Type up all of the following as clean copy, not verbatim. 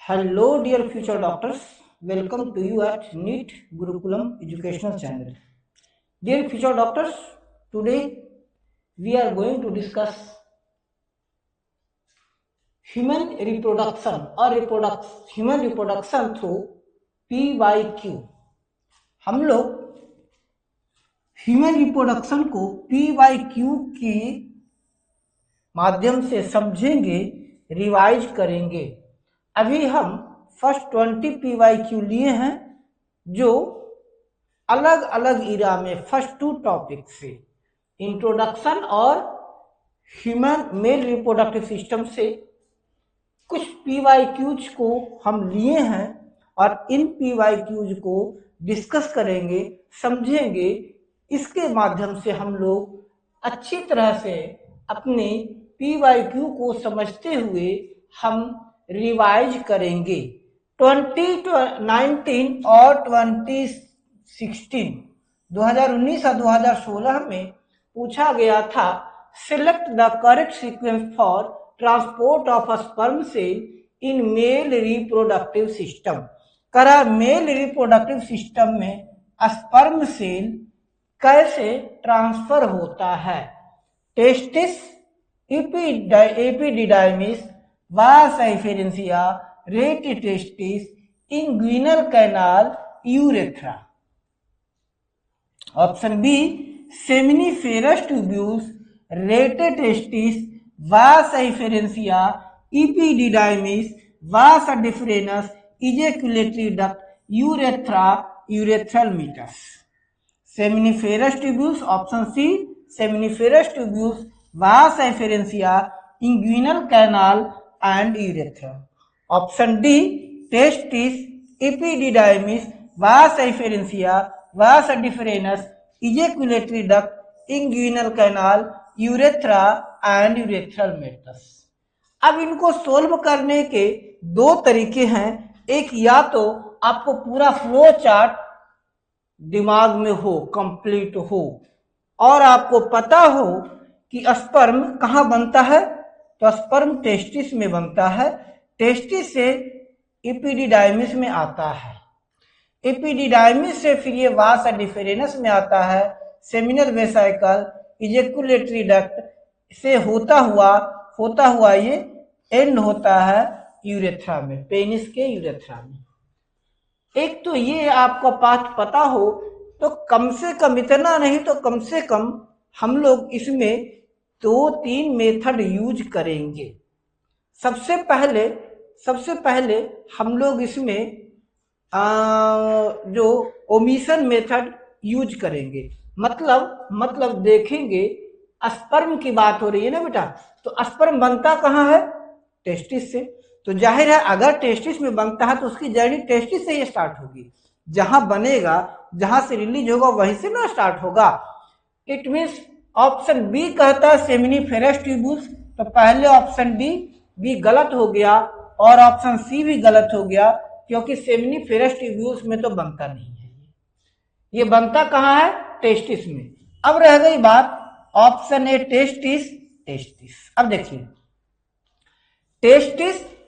Hello, dear future doctors. Welcome to you at NEET Gurukulam Educational Channel. Dear future doctors, today we are going to discuss human reproduction or human reproduction through PYQ. हम लोग human reproduction को PYQ के माध्यम से समझेंगे, revise करेंगे। अभी हम फर्स्ट 20 PYQ लिए हैं जो अलग अलग इरा में फर्स्ट 2 टॉपिक से इंट्रोडक्शन और ह्यूमन मेल रिप्रोडक्टिव सिस्टम से कुछ PYQs को हम लिए हैं और इन PYQs को डिस्कस करेंगे, समझेंगे। इसके माध्यम से हम लोग अच्छी तरह से अपने PYQ को समझते हुए हम रिवाइज करेंगे। 2019 और 2016 2019 और 2016 में पूछा गया था, select the correct sequence for transport of sperm cell in male reproductive system. करा मेल रिप्रोडक्टिव सिस्टम में स्पर्म सेल कैसे ट्रांसफर होता है। Testis, epididymis, vas efferentia, rete testis, inguinal canal, urethra. Option B, seminiferous tubules, rete testis, vas efferentia, epididymis, vas deferens, ejaculatory duct, urethra, urethral meatus. Seminiferous tubules, option C, seminiferous tubules, vas efferentia, inguinal canal and urethra. Option D, testis, epididymis, vas efferentia, vas deferens, ejaculatory duct, inguinal canal, urethra and urethral meatus. अब इनको solve करने के दो तरीके हैं। एक, या तो आपको पूरा फ्लो चार्ट दिमाग में हो, कंप्लीट हो, और आपको पता हो कि स्पर्म कहाँ बनता है, तो स्पर्म टेस्टिस में बनता है, टेस्टिस से एपिडिडाइमिस में आता है, एपिडिडाइमिस से फिर ये वास डिफरेंस में आता है, सेमिनल वेसिकल, इजैकुलेटरी डक्ट से होता हुआ ये एंड होता है यूरेथ्रा में, पेनिस के यूरेथ्रा में। एक तो ये आपको पाठ पता हो तो कम से कम, इतना नहीं तो कम से कम हम लोग इसमें 2-3 मेथड यूज करेंगे। सबसे पहले हम लोग इसमें जो ओमिशन मेथड यूज करेंगे, मतलब देखेंगे, स्पर्म की बात हो रही है ना बेटा, तो स्पर्म बनता कहाँ है, टेस्टिस से। तो जाहिर है अगर टेस्टिस में बनता है तो उसकी जर्नी टेस्टिस से ही स्टार्ट होगी, जहां बनेगा, जहां से रिलीज होगा वहीं से ना स्टार्ट होगा। इट मीन्स ऑप्शन बी कहता है सेमिनिफेरस ट्यूब्यूल्स, तो पहले ऑप्शन बी गलत हो गया और ऑप्शन सी भी गलत हो गया, क्योंकि सेमिनिफेरस ट्यूब्यूल्स में तो बनता नहीं है, ये बनता कहाँ है, टेस्टिस में। अब रह गई बात ऑप्शन ए, टेस्टिस। अब देखिए,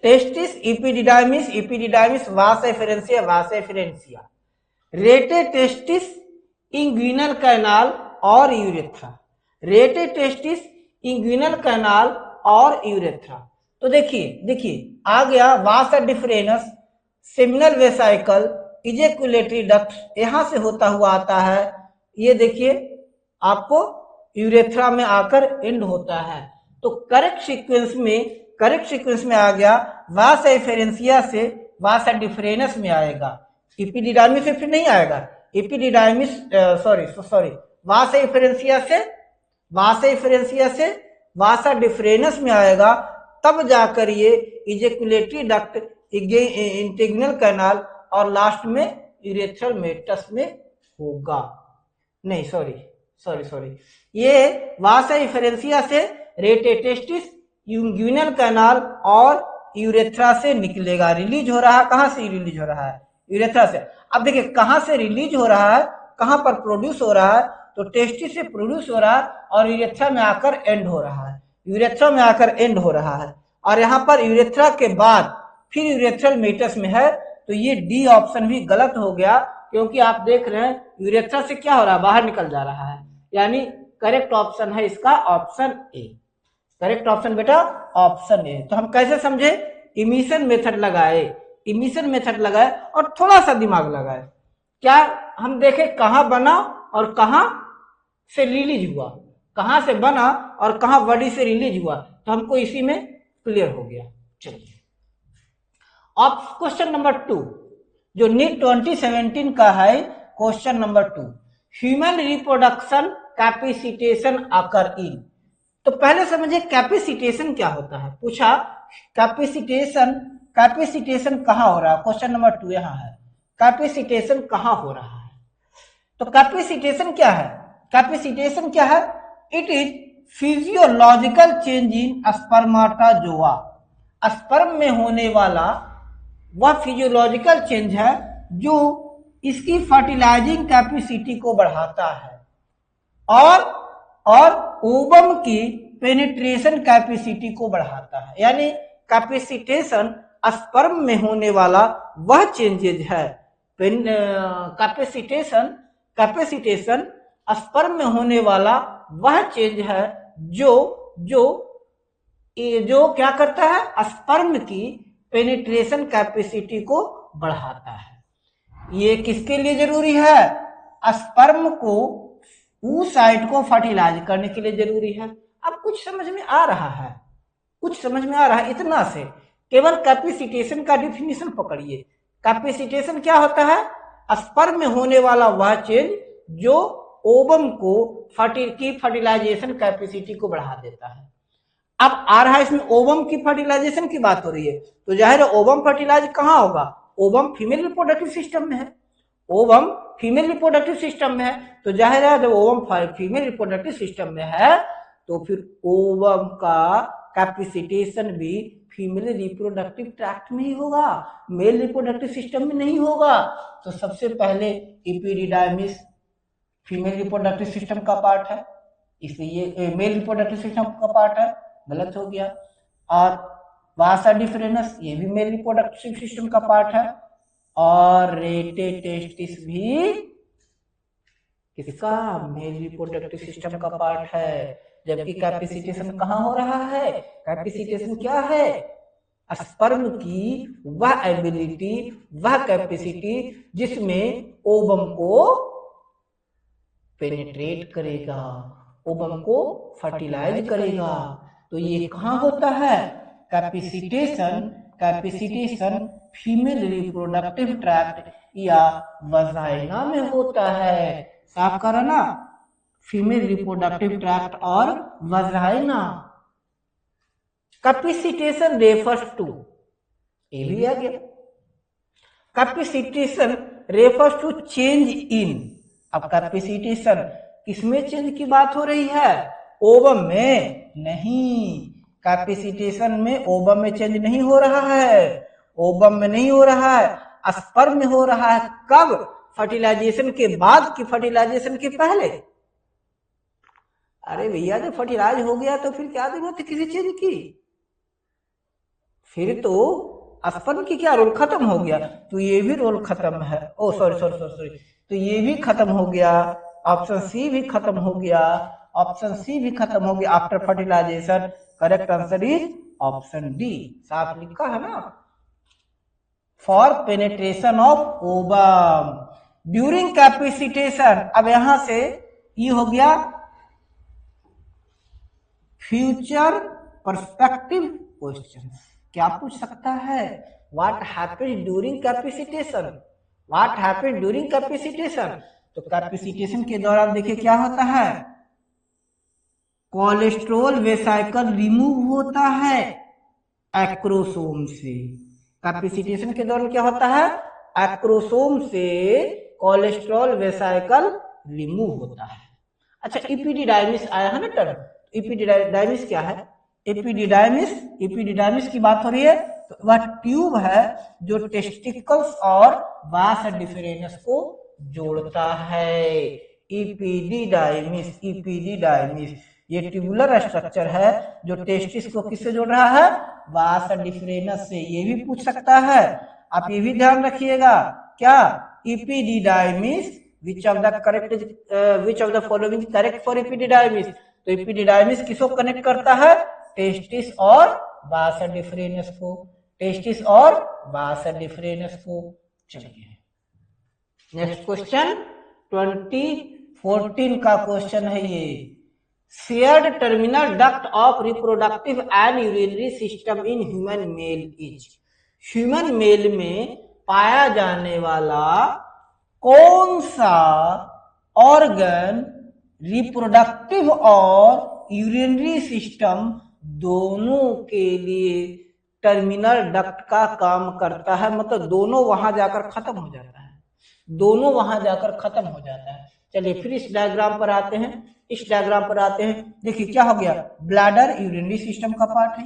टेस्टिस, एपिडिडाइमिस, वास एफरेंसिया, रेटे टेस्टिस, इंग्विनल कैनाल और यूरेथ्रा, रेटे टेस्टिस, इंग्विनल कैनाल और यूरेथ्रा। तो देखिए आ गया वास deferens, seminal vesicle, ejaculatory duct यहां से होता हुआ आता है, ये देखिए आपको यूरेथ्रा में आकर एंड होता है। तो करेक्ट सीक्वेंस में आ गया, वास एफरेंसिया से वास डिफरेंस में आएगा, एपिडिडाइमिस से फिर नहीं आएगा, एपिडिडाइमिस सॉरी वास एफरेंसिया से वासा डिफरेंस में आएगा, तब जाकर ये इजैकुलेटरी डक्ट, इंटेग्नल कैनाल और लास्ट में यूरेथ्रल मेटस में होगा। नहीं सॉरी ये वासा एफरेंसिया से रेटे टेस्टिस, इंग्विनल कैनाल और यूरेथ्रा से निकलेगा। रिलीज हो रहा है, कहां से रिलीज हो रहा है, यूरेथ्रा से। अब देखिए कहां से रिलीज हो रहा है, कहां पर प्रोड्यूस हो रहा है, तो टेस्टिस से प्रोड्यूस हो रहा है और यूरेथ्रा में आकर एंड हो रहा है, और यहाँ पर यूरेथ्रा के बाद फिर यूरेथ्रल मेटस में है, तो ये डी ऑप्शन भी गलत हो गया, क्योंकि आप देख रहे हैं यूरेथ्रा से क्या हो रहा है, बाहर निकल जा रहा है। यानी करेक्ट ऑप्शन है इसका ऑप्शन ए। करेक्ट ऑप्शन बेटा ऑप्शन ए। तो हम कैसे समझे, इमिशन मेथड लगाए, इमिशन मेथड लगाए और थोड़ा सा दिमाग लगाए। क्या हम देखे कहां बना और कहां से रिलीज हुआ, कहां से बना और कहां बॉडी से रिलीज हुआ, तो हमको इसी में क्लियर हो गया। चलिए अब क्वेश्चन नंबर 2 जो नीट 2017 का है, question number 2, human reproduction capacitation occur in. तो पहले समझिए कैपेसिटेशन क्या होता है। पूछा कैपेसिटेशन, कैपेसिटेशन कहां हो रहा है, क्वेश्चन नंबर 2 यहां है, कैपेसिटेशन कहां हो रहा है। तो कैपेसिटेशन क्या है, कैपेसिटेशन क्या है, it is physiological change in spermatozoa. Sperm में होने वाला वह फिजियोलॉजिकल चेंज है जो इसकी फर्टिलाइजिंग कैपेसिटी को बढ़ाता है और ओवम की पेनिट्रेशन कैपेसिटी को बढ़ाता है। यानी कैपेसिटेशन स्पर्म में होने वाला वह चेंजेज है, कैपेसिटेशन कैपेसिटेशन स्पर्म में होने वाला वह चेंज है जो क्या करता है, स्पर्म की पेनिट्रेशन कैपेसिटी को बढ़ाता है। ये किसके लिए जरूरी है, स्पर्म को oocyte को फर्टिलाइज करने के लिए जरूरी है। अब कुछ समझ में आ रहा है, कुछ समझ में आ रहा है, इतना से केवल कैपेसिटेशन का डिफिनीशन पकड़िए। कैपेसिटेशन क्या होता है, स्पर्म में होने वाला वह चेंज जो ओवम को फर्टिलाइजेशन कैपेसिटी को बढ़ा देता है। अब आ रहा है इसमें ओवम की फर्टिलाइजेशन की बात हो रही है, तो जाहिर है ओवम फर्टिलाइज कहां होगा, ओवम फीमेल रिप्रोडक्टिव सिस्टम में है, ओवम फीमेल रिप्रोडक्टिव सिस्टम में है, तो जाहिर है जब ओवम फीमेल रिप्रोडक्टिव सिस्टम में है तो फिर ओवम का कैपेसिटेशन भी फीमेल रिप्रोडक्टिव ट्रैक्ट में ही होगा, मेल रिप्रोडक्टिव सिस्टम में नहीं होगा। तो सबसे पहले एपिडिडाइमिस फीमेल रिप्रोडक्टिव सिस्टम का पार्ट है, इसलिए मेल रिप्रोडक्टिव सिस्टम का पार्ट है, गलत हो गया। और वासा डिफरेंस ये भी मेल रिप्रोडक्टिव सिस्टम का पार्ट है, और रेटे टेस्टिस भी किसका, मेल रिप्रोडक्टिव सिस्टम का पार्ट है। जबकि कैपेसिटेशन कहां हो रहा है, कैपेसिटेशन क्या है, स्पर्म की वह एबिलिटी, वह कैपेसिटी जिसमें ओवम को पेनिट्रेट करेगा, ओवम को फर्टिलाइज करेगा। तो ये कहां होता है, capacitation capacitation female reproductive tract या वजाइना में होता है। साफ करो ना, फीमेल रिप्रोडक्टिव ट्रैक्ट और वजाइना। कैपेसिटेशन रेफर्स टू, ये भी आ गया, capacitation refers to change in. अब कैपेसिटेशन किसमें चेंज की बात हो रही है, ओवम में नहीं, कैपेसिटेशन में ओवम में चेंज नहीं हो रहा है, ओवम में नहीं हो रहा है, स्पर्म में हो रहा है। कब, फर्टिलाइजेशन के बाद कि फर्टिलाइजेशन के पहले। अरे भैया जब फर्टिलाइज हो गया तो फिर क्या जरूरत है किसी चीज की, फिर तो स्पर्म की क्या रोल खत्म हो गया, तो ये भी रोल खत्म है। Oh sorry sorry sorry sorry, तो ये भी खत्म हो गया, ऑप्शन सी भी खत्म हो गया, ऑप्शन सी भी खत्म हो गया after fertilisation. Correct answer is option D, साफ लिखा है ना, for penetration of ovum during capacitation. अब यहां से ये हो गया फ्यूचर पर्सपेक्टिव क्वेश्चन। क्या पूछ सकता है, what happens during capacitation, what happens during capacitation. तो कैपेसिटेशन के दौरान देखिए क्या होता है, कोलेस्ट्रॉल वेसाइकल रिमूव होता है एक्रोसोम से। कैपेसिटेशन के दौरान क्या होता है, एक्रोसोम से कोलेस्ट्रॉल वेसाइकल रिमूव होता है। अच्छा इपिडिडाइमिस आया है ना टर्म, इपिडिडाइमिस क्या है, एपिडिडाइमिस की बात हो रही है, तो वह ट्यूब है जो टेस्टिकल्स और वास डिफरेंस को जोड़ता है। इपिडिडाइमिस ये ट्यूबुलर स्ट्रक्चर है जो टेस्टिस को किससे जोड़ रहा है, वास डिफरेंस से। ये भी पूछ सकता है, आप ये भी ध्यान रखिएगा। क्या, epididymis, which of the following correct for epididymis. तो इपिडिडाइमिस किसको कनेक्ट करता है, टेस्टिस और वास डिफरेंस को, टेस्टिस और वास डिफरेंस को। चलिए नेक्स्ट क्वेश्चन 2014 का क्वेश्चन है ये। Shared terminal duct of reproductive and urinary system in human male is. Human male में पाया जाने वाला कौन सा ऑर्गन रिप्रोडक्टिव और यूरिनरी सिस्टम दोनों के लिए टर्मिनल डक्ट का काम करता है, मतलब दोनों वहां जाकर खत्म हो जाता है, दोनों वहां जाकर खत्म हो जाता है। चलिए फिर इस डायग्राम पर आते हैं, इस डायग्राम पर आते हैं। देखिए क्या हो गया, ब्लैडर यूरिनरी सिस्टम का पार्ट है,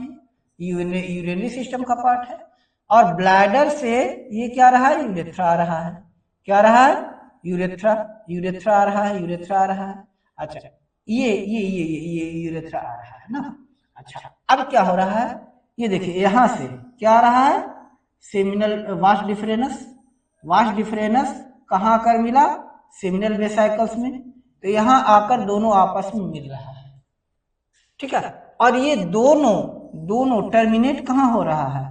ये यूरिनरी सिस्टम का पार्ट है, और ब्लैडर से ये क्या रहा है, यूरेथ्रा आ रहा है। क्या रहा है, यूरेथ्रा, यूरेथ्रा आ रहा है, यूरेथ्रा आ रहा है। अच्छा ये यूरेथ्रा आ रहा है ना। अच्छा अब क्या हो रहा है, ये देखिए यहां से क्या आ रहा है, seminal vas deferens. Vas deferens कहाँ आकर मिला, सेमिनल वेसाइकल्स में, तो यहां आकर दोनों आपस में मिल रहा है, ठीक है। और ये दोनों टर्मिनेट कहाँ हो रहा है,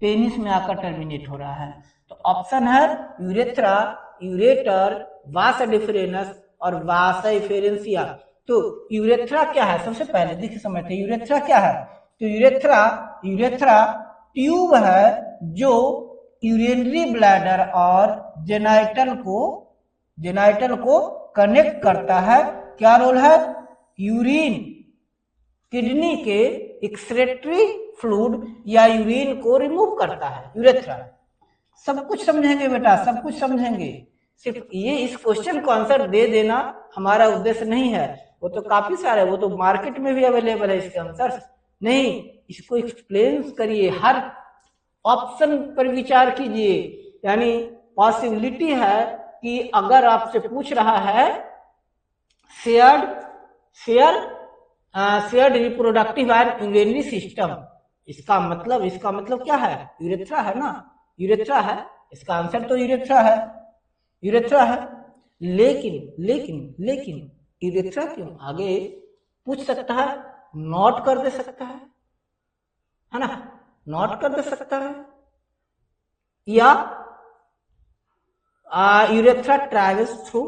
पेनिस में आकर टर्मिनेट हो रहा है। तो ऑप्शन है यूरेथ्रा, यूरेटर, वास डिफरेंस और वास एफेरेंसिया। तो यूरेथ्रा क्या है, सबसे पहले देखिए समझते हैं यूरेथ्रा क्या है। तो यूरेथ्रा ट्यूब है जो यूरिनरी ब्लैडर और जेनाइटल को कनेक्ट करता है। क्या रोल है, यूरिन किडनी के एक्सक्रीटरी फ्लूइड या यूरिन को रिमूव करता है यूरेथ्रा। सब कुछ समझेंगे बेटा, सब कुछ समझेंगे। सिर्फ ये इस क्वेश्चन को आंसर दे देना हमारा उद्देश्य नहीं है, वो तो काफी सारे, वो तो मार्केट में भी अवेलेबल है इसके आंसर। नहीं, इसको एक्सप्लेन करिए, हर ऑप्शन पर विचार कीजिए। यानी पॉसिबिलिटी है कि अगर आपसे पूछ रहा है shared reproductive and urinary system, इसका मतलब क्या है, यूरेथ्रा है ना, यूरेथ्रा है, इसका आंसर तो यूरेथ्रा है, यूरेथ्रा है। लेकिन यूरेथ्रा क्यों आगे पूछ सकता है, नॉट कर दे सकता है ना, नॉट कर दे सकता है, या urethra travels through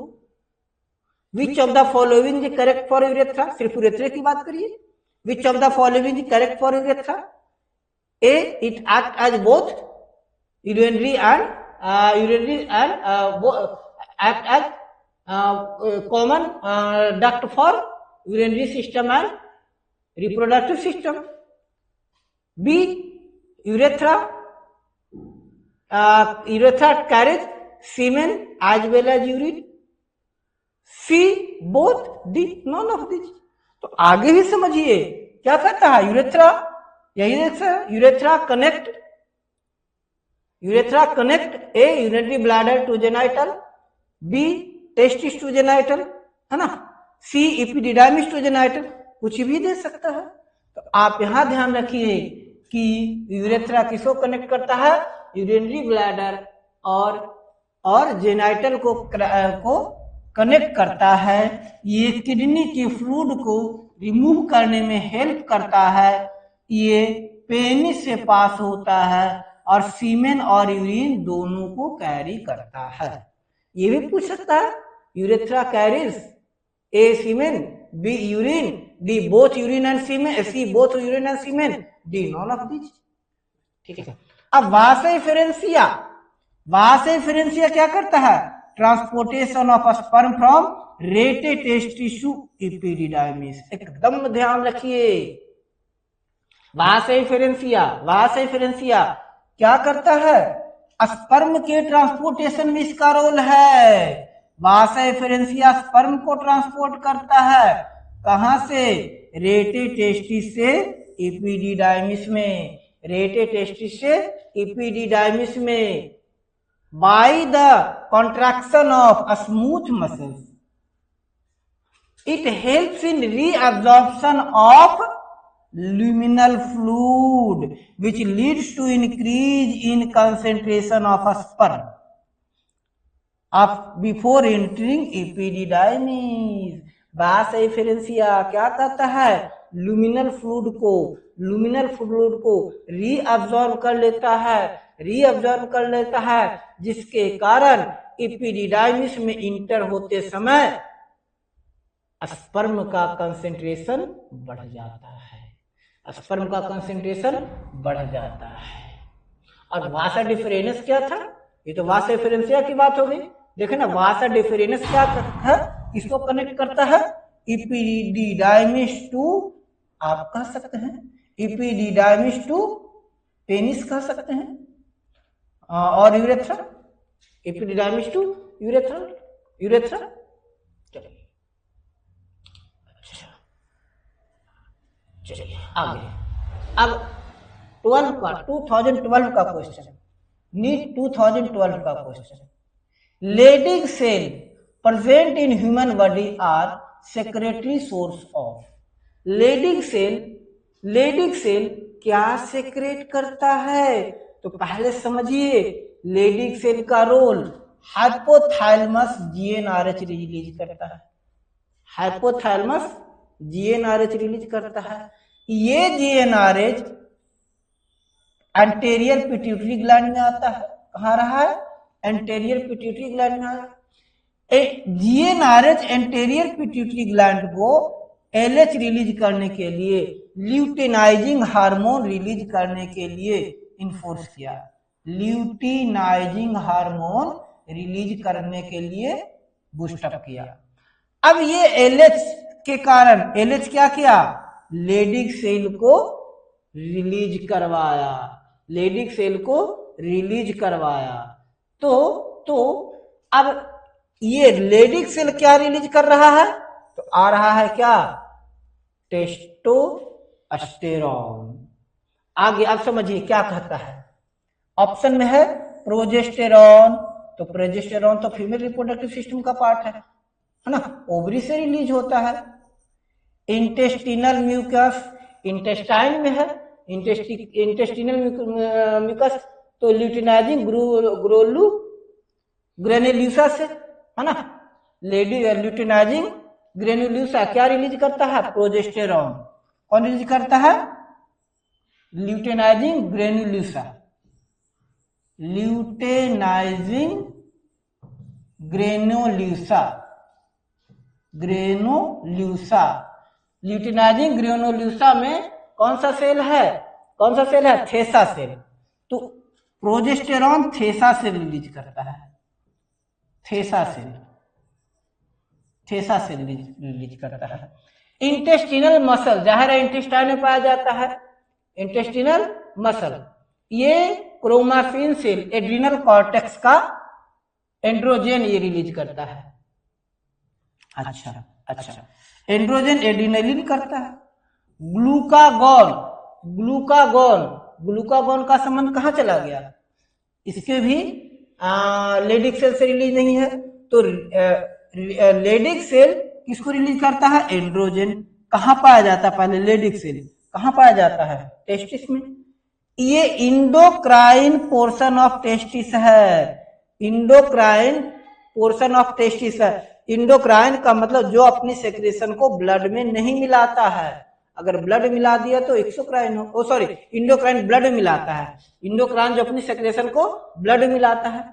which of the following is correct for urethra. सिर्फ यूरेथ्रा की बात करिए, which of the following is correct for urethra. A, it act as both urinary and act as common duct for urinary system and reproductive system. B, urethra carries semen as well as urine. C, both D, none of these. तो आगे भी समझिए क्या कहता है, urethra, यही देख urethra connect A urinary bladder to genital, B testis to genital, है ना, सी इपिडिडाइमिस टू जेनाइटल, कुछ भी दे सकता है। तो आप यहां ध्यान रखिए कि यूरेथ्रा किसको कनेक्ट करता है, यूरिनरी ब्लैडर और जेनाइटल को कनेक्ट करता है। ये किडनी के फ्लूइड को रिमूव करने में हेल्प करता है, ये पेनिस से पास होता है और सीमेन और यूरिन दोनों को कैरी करता है। ये भी पूछ सकता है, urethra carries A semen, B urine, D both urine and semen, C both urine and semen, D none of these, ठीक है। अब वास एफेरेंसिया क्या करता है, transportation of sperm from rete testis to epididymis. एकदम ध्यान रखिए, वास एफेरेंसिया क्या करता है, स्पर्म के ट्रांसपोर्टेशन में इसका रोल है। वास एफेरेंसिया स्पर्म को ट्रांसपोर्ट करता है, कहां से, रेटे टेस्टिस से इपिडिडाइमिस में, रेटे टेस्टिस से इपिडिडाइमिस में, by the contraction of smooth muscles. It helps in reabsorption of luminal fluid, which leads to increase in concentration of sperm before entering epididymis. वास एफेरेंसिया क्या करता है, लुमिनल फ्लूइड को रीअब्जॉर्ब कर लेता है, जिसके कारण एपिडिडाइमिस में इंटर होते समय स्पर्म का कंसेंट्रेशन बढ़ जाता है। और वासा डिफरेंस क्या था, ये तो वासा डिफरेंसिया की बात हो गई। देखे ना, वासा डिफरेंस क्या है, इसको कनेक्ट करता है एपिडिडाइमिस टू, आप कह सकते हैं एपिडिडाइमिस टू पेनिस कह सकते हैं, और यूरेथ्रा, एपिडिडाइमिस टू यूरेथ्रा। चलिए आगे। अब 2012 का क्वेश्चन, नीट 2012 का question, Leydig cell present in human body are secretory source of. Leydig cell क्या सेक्रेट करता है, तो पहले समझिए लेडिंग सेल का रोल, हाइपोथैलेमस जीएनआरएच रिलीज करता है। ये जीएनआरएच एंटेरियर पिट्यूटरी ग्लैंड में आता है। कहाँ रहा है, एंटेरियर पिट्यूटरी ग्लैंड में आया। जीएनआरएच एंटेरियर पिट्यूटरी ग्लैंड को एलएच रिलीज करने के लिए, ल्यूटेनाइजिंग हार्मोन रिलीज करने के लिए इन्फोर्स किया, ल्यूटेनाइजिंग हार्मोन रिलीज करने के लिए बूस्टअप किया। अब ये एलएच के कारण, एलएच क्या किया, लेडिंग सेल को रिलीज करवाया, तो अब ये लेडिंग सेल क्या रिलीज कर रहा है, तो आ रहा है क्या, टेस्टोस्टेरोन। आगे आप समझिए क्या कहता है, ऑप्शन में है प्रोजेस्टेरॉन, तो प्रोजेस्टेरॉन तो फीमेल रिप्रोडक्टिव सिस्टम का पार्ट है ना, ओवरी से रिलीज होता है। इंटेस्टिनल म्यूकस, इंटेस्टाइन में है इंटेस्टिनल म्यूकस, तो ल्यूटेनाइजिंग ग्रेनुलोसा से, है ना, ल्यूटेनाइजिंग ग्रेनुलोसा क्या रिलीज करता है, प्रोजेस्टेरॉन। कौन रिलीज करता है, ल्यूटेनाइजिंग ग्रेनुलोसा, ल्यूटेनाइजिंग ग्रेनुलोसा में कौन सा सेल है, थेसा सेल। तो प्रोजेस्टेरॉन थेसा सेल रिलीज करता है, थेसा सेल रिलीज करता है। इंटेस्टिनल मसल, जाहिर है इंटेस्टाइन में पाया जाता है, इंटेस्टिनल मसल, ये क्रोमाफिन सेल एड्रिनल कॉर्टेक्स का एंड्रोजन ये रिलीज करता है। अच्छा, एंड्रोजन एड्रिनलिन करता है। ग्लूकागॉन का संबंध कहाँ चला गया, इसके भी लेडिंग सेल से रिलीज नहीं है, तो लेडिंग सेल किसको रिलीज करता है, एंड्रोजन। कहाँ पाया जाता है, पहले लेडिंग सेल कहाँ पाया जाता है, टेस्टिस में। ये इंडोक्राइन पोर्शन ऑफ टेस्टिस है, इंडोक्राइन का मतलब जो अपनी सेक्रेशन को ब्लड में नहीं मिलाता है, अगर ब्लड मिला दिया तो एक्सोक्राइन हो, इंडोक्राइन ब्लड मिलाता है, इंडोक्राइन जो अपनी सेक्रेशन को ब्लड मिलाता है।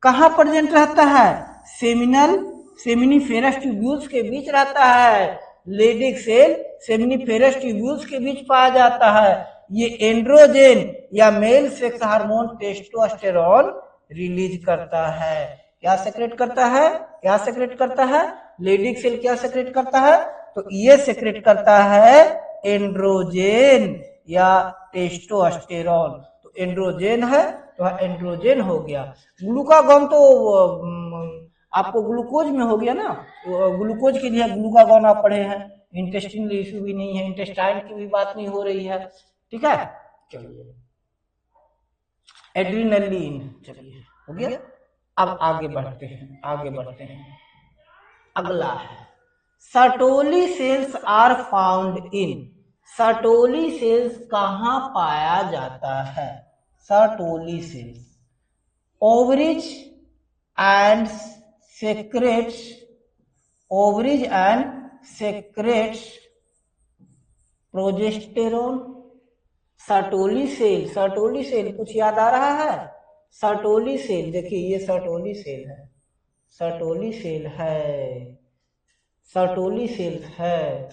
कहाँ प्रेजेंट रहता है, सेमिनिफेरस ट्यूब्यूल्स के बीच रहता है। लेडिंग सेल सेमिनिफेरस ट्यूब्यूल्स के बीच पाया जाता है। ये एंड्रोजन या male sex hormone testosterone release करता है। क्या सेक्रेट करता है, लेडिंग सेल क्या सेक्रेट करता है, तो ये सेक्रेट करता है एंड्रोजन या टेस्टोस्टेरोन। तो एंड्रोजन है तो एंड्रोजन हो गया। ग्लूकागॉन तो आपको ग्लूकोज में हो गया ना, ग्लूकोज के लिए ग्लूकागॉन आप पढ़े हैं, इंटेस्टाइनल इश्यू भी नहीं है, इंटेस्टाइन की भी बात नहीं हो रही है, ठीक है। चलिए एड्रिनलिन, चलिए हो गया। अब आगे बढ़ते हैं, अगला है Sertoli cells are found in, Sertoli cells कहाँ पाया जाता है? Sertoli cells ovaries and secretes, ovaries and secretes progesterone. Sertoli cell, Sertoli cell कुछ याद आ रहा है? सर्टोली सेल देखिए, ये सर्टोली सेल है, सर्टोली सेल है, सर्टोली सेल है,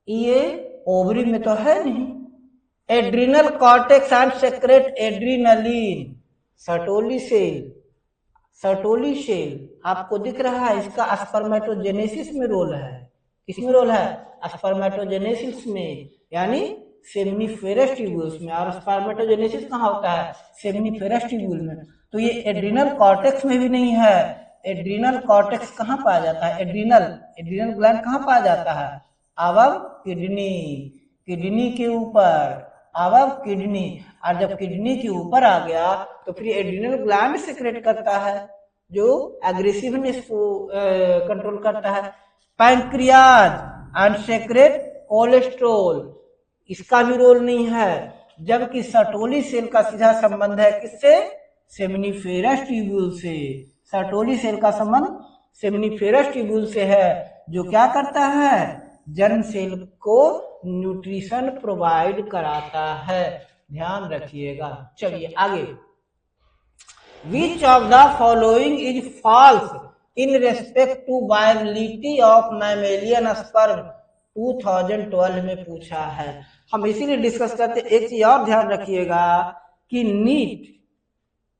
ये ओवरी में तो है नहीं। Adrenal cortex and secrete adrenaline, Sertoli cell, Sertoli cell आपको दिख रहा है, इसका स्पर्मेटोजेनेसिस में रोल है। किसमें रोल है? स्पर्मेटोजेनेसिस में, यानी सेमिनिफेरस ट्यूब्यूल्स में। और स्पर्मेटोजेनेसिस कहाँ होता है? सेमिनिफेरस ट्यूब्यूल में। तो ये एड्रिनल कॉर्टेक्स में भी नहीं है। एड्रिनल कॉर्टेक्स कहाँ पाया जाता है? एड्रिनल, एड्रिनल ग्लैंड कहाँ पाया जाता है? अबव किडनी, किडनी के ऊपर, अबव किडनी। और जब किडनी के ऊपर आ गया तो फिर एड्रिनल ग्लैंड सेक्रेट करता है, जो एग्रेसिवनेस को कंट्रोल करता है। पैंक्रियाज एंड सेक्रेट कोलेस्ट्रोल, इसका भी रोल नहीं है। जबकि सर्टोली सेल का सीधा संबंध है किससे? सेमिनिफेरस ट्यूब्यूल से। सर्टोली सेल का संबंध सेमिनिफेरस ट्यूब्यूल से है, जो क्या करता है? जर्म सेल को न्यूट्रिशन प्रोवाइड कराता है। ध्यान रखिएगा। चलिए आगे। Which of the following is false in respect to viability of mammalian sperm? 2012 में पूछा है। हम इसीलिए डिस्कस करते। एक चीज और ध्यान रखिएगा कि नीट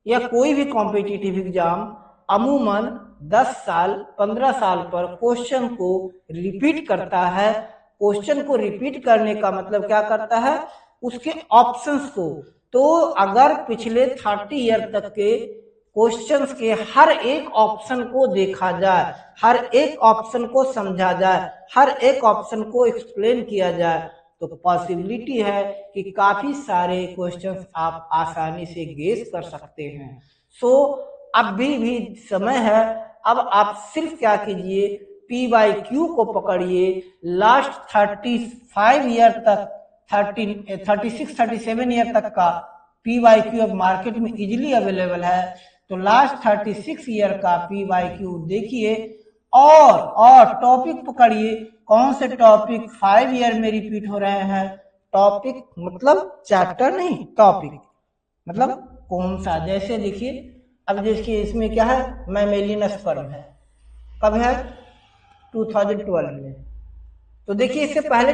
या कोई भी कॉम्पिटिटिव एग्जाम अमूमन 10 साल 15 साल पर क्वेश्चन को रिपीट करता है। क्वेश्चन को रिपीट करने का मतलब क्या करता है? उसके ऑप्शंस को। तो अगर पिछले 30 ईयर तक के क्वेश्चंस के हर एक ऑप्शन को देखा जाए, हर एक ऑप्शन को समझा जाए, हर एक ऑप्शन को एक्सप्लेन किया जाए, तो पॉसिबिलिटी है कि काफी सारे क्वेश्चंस आप आसानी से गेस कर सकते हैं। सो अभी भी समय है। अब आप सिर्फ क्या कीजिए, PYQ को पकड़िए। लास्ट 35 ईयर तक, 36 37 ईयर तक का PYQ अब मार्केट में इजीली अवेलेबल है। तो लास्ट 36 ईयर का PYQ देखिए और टॉपिक पकड़िए। कौन से टॉपिक 5 ईयर में रिपीट हो रहे हैं? टॉपिक मतलब चैप्टर नहीं, टॉपिक मतलब कौन सा। जैसे देखिए, अब देखिए इसमें क्या है? मैमेलियन स्पर्म है। कब है? 2012 में। तो देखिए इससे पहले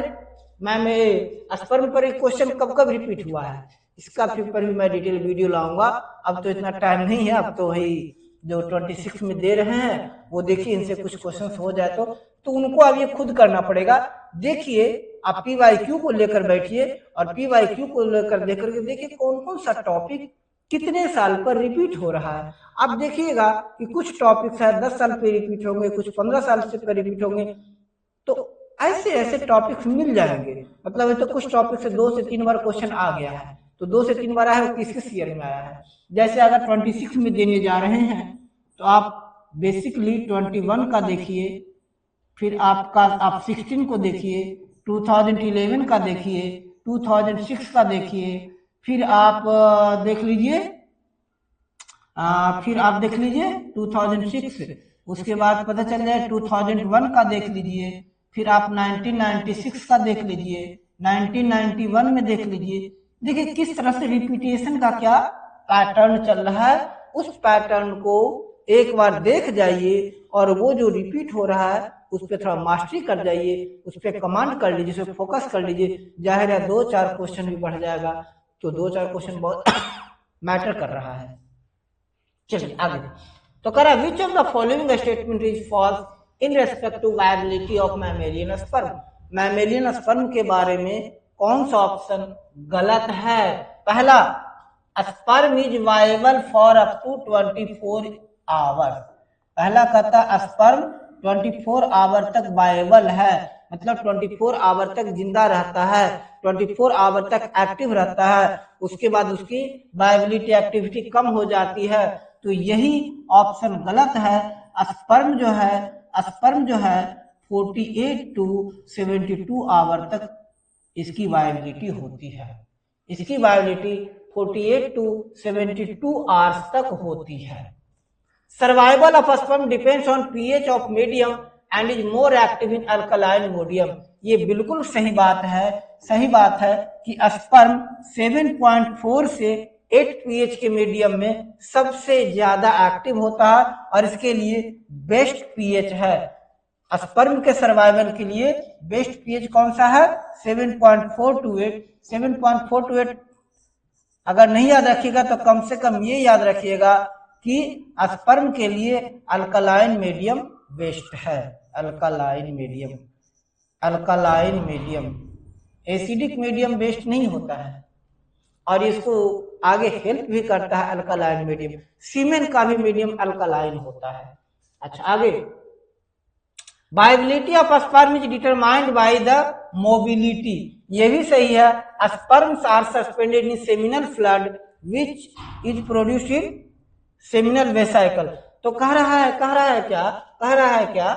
स्पर्म पर एक क्वेश्चन कब कब रिपीट हुआ है, इसका पर भी मैं डिटेल वीडियो लाऊंगा। अब तो इतना टाइम नहीं है। अब तो वही जो 26 में दे रहे हैं वो देखिए, इनसे कुछ क्वेश्चन हो जाए तो उनको अब ये खुद करना पड़ेगा। देखिए आप PYQ को लेकर बैठिए और PYQ को लेकर देकर के देखिए कौन कौन सा टॉपिक कितने साल पर रिपीट हो रहा है। आप देखिएगा कि कुछ टॉपिक शायद 10 साल पे रिपीट होंगे, कुछ 15 साल से पर रिपीट होंगे। तो ऐसे ऐसे टॉपिक्स मिल जाएंगे। मतलब तो कुछ टॉपिक से 2 से 3 बार क्वेश्चन आ गया है, तो 2 से 3 बार आया है, वो किस ईयर में आया है। जैसे अगर 26 में देने जा रहे हैं तो आप बेसिकली 21 का देखिए, फिर आप 16 को देखिए, 2011 का देखिए, 2006 का देखिए, फिर आप देख लीजिए, फिर आप देख लीजिए 2006। उसके बाद पता चल जाए 2001 का देख लीजिए, फिर आप 1996 का देख लीजिए, 1991 में देख लीजिए। देखिए किस तरह से रिपीटेशन का क्या पैटर्न चल रहा है। उस पैटर्न को एक बार देख जाइए और वो जो रिपीट हो रहा है उस पर थोड़ा मास्टरी कर जाइए, उस पर कमांड कर लीजिए, उस पर फोकस कर लीजिए। जाहिर है 2-4 क्वेश्चन भी बढ़ जाएगा। तो 2-4 क्वेश्चन बहुत मैटर कर रहा है। चलिए आगे। तो कह रहा है which of the following statement is false in respect to viability of mammalian sperm. Mammalian sperm के बारे में कौन सा ऑप्शन गलत है? पहला, sperm is viable for up to 24 hour. पहला कहता स्पर्म 24 आवर तक वायबल है, मतलब 24 आवर तक जिंदा रहता है, 24 आवर तक एक्टिव रहता है। उसके बाद उसकी वायबिलिटी एक्टिविटी कम हो जाती है। तो यही ऑप्शन गलत है। स्पर्म जो है 48 to 72 आवर तक इसकी वायबिलिटी होती है। इसकी वायबिलिटी 48 to 72 आवर्स तक होती है। Survival of sperm depends on pH of medium and is more active in alkaline medium. ये बिल्कुल सही बात है कि स्पर्म 7.4 से 8 पीएच के मीडियम में सबसे ज्यादा एक्टिव होता है और इसके लिए बेस्ट पीएच है। स्पर्म के सर्वाइवल के लिए बेस्ट पीएच कौन सा है? 7.4 to 8। 7.4 to 8 अगर नहीं याद रखिएगा तो कम से कम ये याद रखिएगा कि स्पर्म के लिए अल्कलाइन मीडियम बेस्ट है। Alkaline medium acidic medium best नहीं होता है और इसको आगे हेल्प भी करता है अल्कलाइन मीडियम। सीमेन का भी मीडियम अल्कलाइन होता है। अच्छा आगे, viability of sperm is determined by the mobility. ये भी सही है। Sperms are suspended in seminal fluid which is produced in seminal vesicle. तो कह रहा है क्या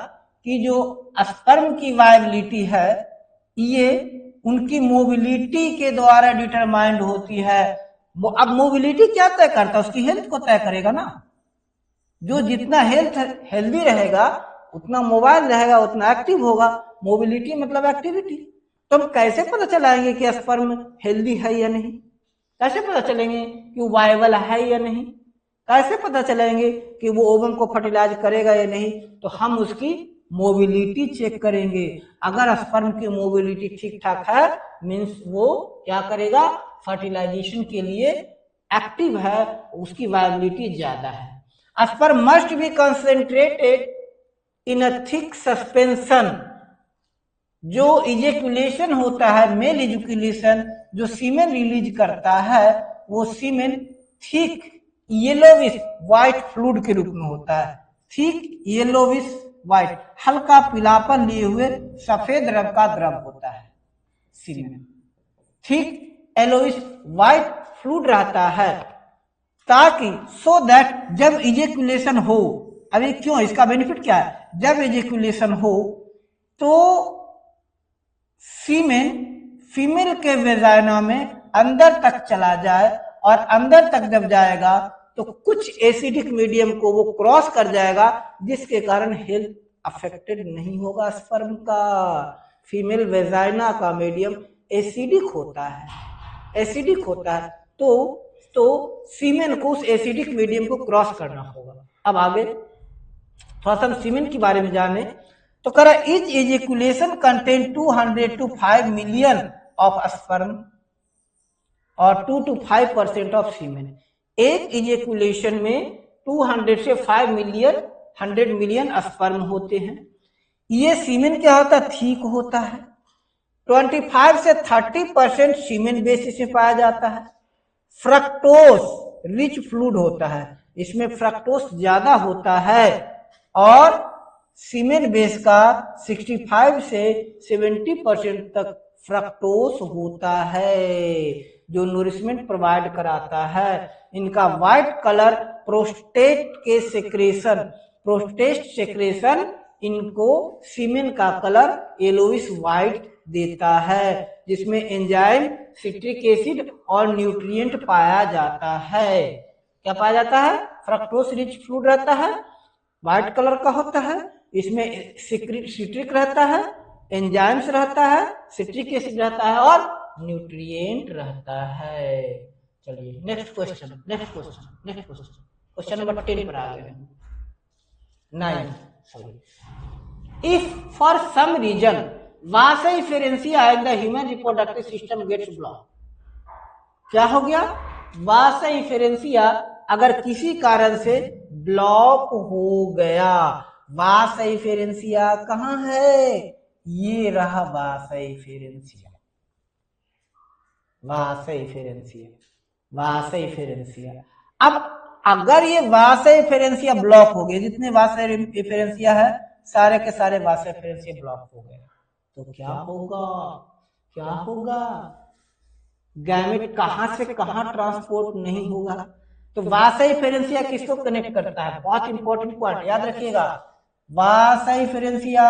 कि जो स्पर्म की वायबिलिटी है ये उनकी मोबिलिटी के द्वारा डिटरमाइंड होती है। अब मोबिलिटी क्या तय करता है? उसकी हेल्थ को तय करेगा ना। जो जितना हेल्दी रहेगा उतना मोबाइल रहेगा, उतना एक्टिव होगा। मोबिलिटी मतलब एक्टिविटी। तो हम कैसे पता चलाएंगे कि स्पर्म हेल्दी है या नहीं? कैसे पता चलेंगे कि वो वायबल है या नहीं? कैसे पता चलेंगे कि वो ओवम को फर्टिलाइज करेगा या नहीं? तो हम उसकी मोबिलिटी चेक करेंगे। अगर स्पर्म की मोबिलिटी ठीक ठाक है मीन्स वो क्या करेगा? फर्टिलाइजेशन के लिए एक्टिव है, उसकी वायबिलिटी ज्यादा है। Sperm must be concentrated in a thick suspension. जो इजेकुलेशन होता है, मेल इजेकुलेशन, जो सीमेन रिलीज करता है वो सीमेन थिक येलोविश व्हाइट फ्लूइड के रूप में होता है। थिक येलोविश व्हाइट, हल्का पीलापन लिए हुए सफेद रंग का द्रव होता है सीमेन। थिक येलोविश व्हाइट फ्लूइड रहता है ताकि सो दैट जब इजेकुलेशन हो, अभी क्यों, इसका बेनिफिट क्या है? जब इजेकुलेशन हो तो सीमेन फीमेल के वेजाइना में अंदर तक चला जाए और अंदर तक जब जाएगा तो कुछ एसिडिक मीडियम को वो क्रॉस कर जाएगा जिसके कारण हेल्थ अफेक्टेड नहीं होगा स्पर्म का। फीमेल वेजाइना का मीडियम एसिडिक होता है तो सीमेन को उस एसिडिक मीडियम को क्रॉस करना होगा। अब आगे थोड़ा सा हम सीमेन के बारे में जाने तो कह रहा etch ejaculation contain 200 to 5 million of sperm और 2 to 5% ऑफ सीमेन। एक इजेकुलेशन में 200 से 5 मिलियन 100 मिलियन स्पर्म होते हैं। ये सीमेन क्या होता है? ठीक होता है। 25 से 30% सीमेन बेस इसमें पाया जाता है। फ्रक्टोस रिच फ्लूइड होता है, इसमें फ्रक्टोस ज्यादा होता है और सीमेन बेस का 65 से 70% तक फ्रक्टोस होता है जो नूरिशमेंट प्रोवाइड कराता है। इनका व्हाइट कलर प्रोस्टेट सेक्रेशन इनको सीमेन का कलर येलोइश व्हाइट देता है जिसमें एंजाइम, सिट्रिक एसिड और न्यूट्रिएंट पाया जाता है। क्या पाया जाता है? फ्रक्टोस रिच फ्लूइड रहता है, व्हाइट कलर का होता है, इसमें सिट्रिक रहता है, एंजाइम्स रहता है, सिट्रिक एसिड रहता है और न्यूट्रिएंट रहता है। चलिए नेक्स्ट क्वेश्चन क्वेश्चन नंबर 10 पर आ गए। 9 if for some reason vasa differentia in the human reproductive system gets block. क्या हो गया? वासा डिफरेंशिया अगर किसी कारण से ब्लॉक हो गया। वासा डिफरेंशिया कहाँ है? ये रहा वासा डिफरेंशिया। अब अगर ये वासा डिफरेंशिया ब्लॉक हो गए, जितने वासा डिफरेंशिया है सारे के सारे वासा डिफरेंशिया ब्लॉक हो गए तो क्या होगा? गैमेट कहां से कहां ट्रांसपोर्ट नहीं होगा। तो वासा डिफरेंशिया किसको कनेक्ट करता है? बहुत इंपॉर्टेंट पॉइंट याद रखिएगा। वासा डिफरेंशिया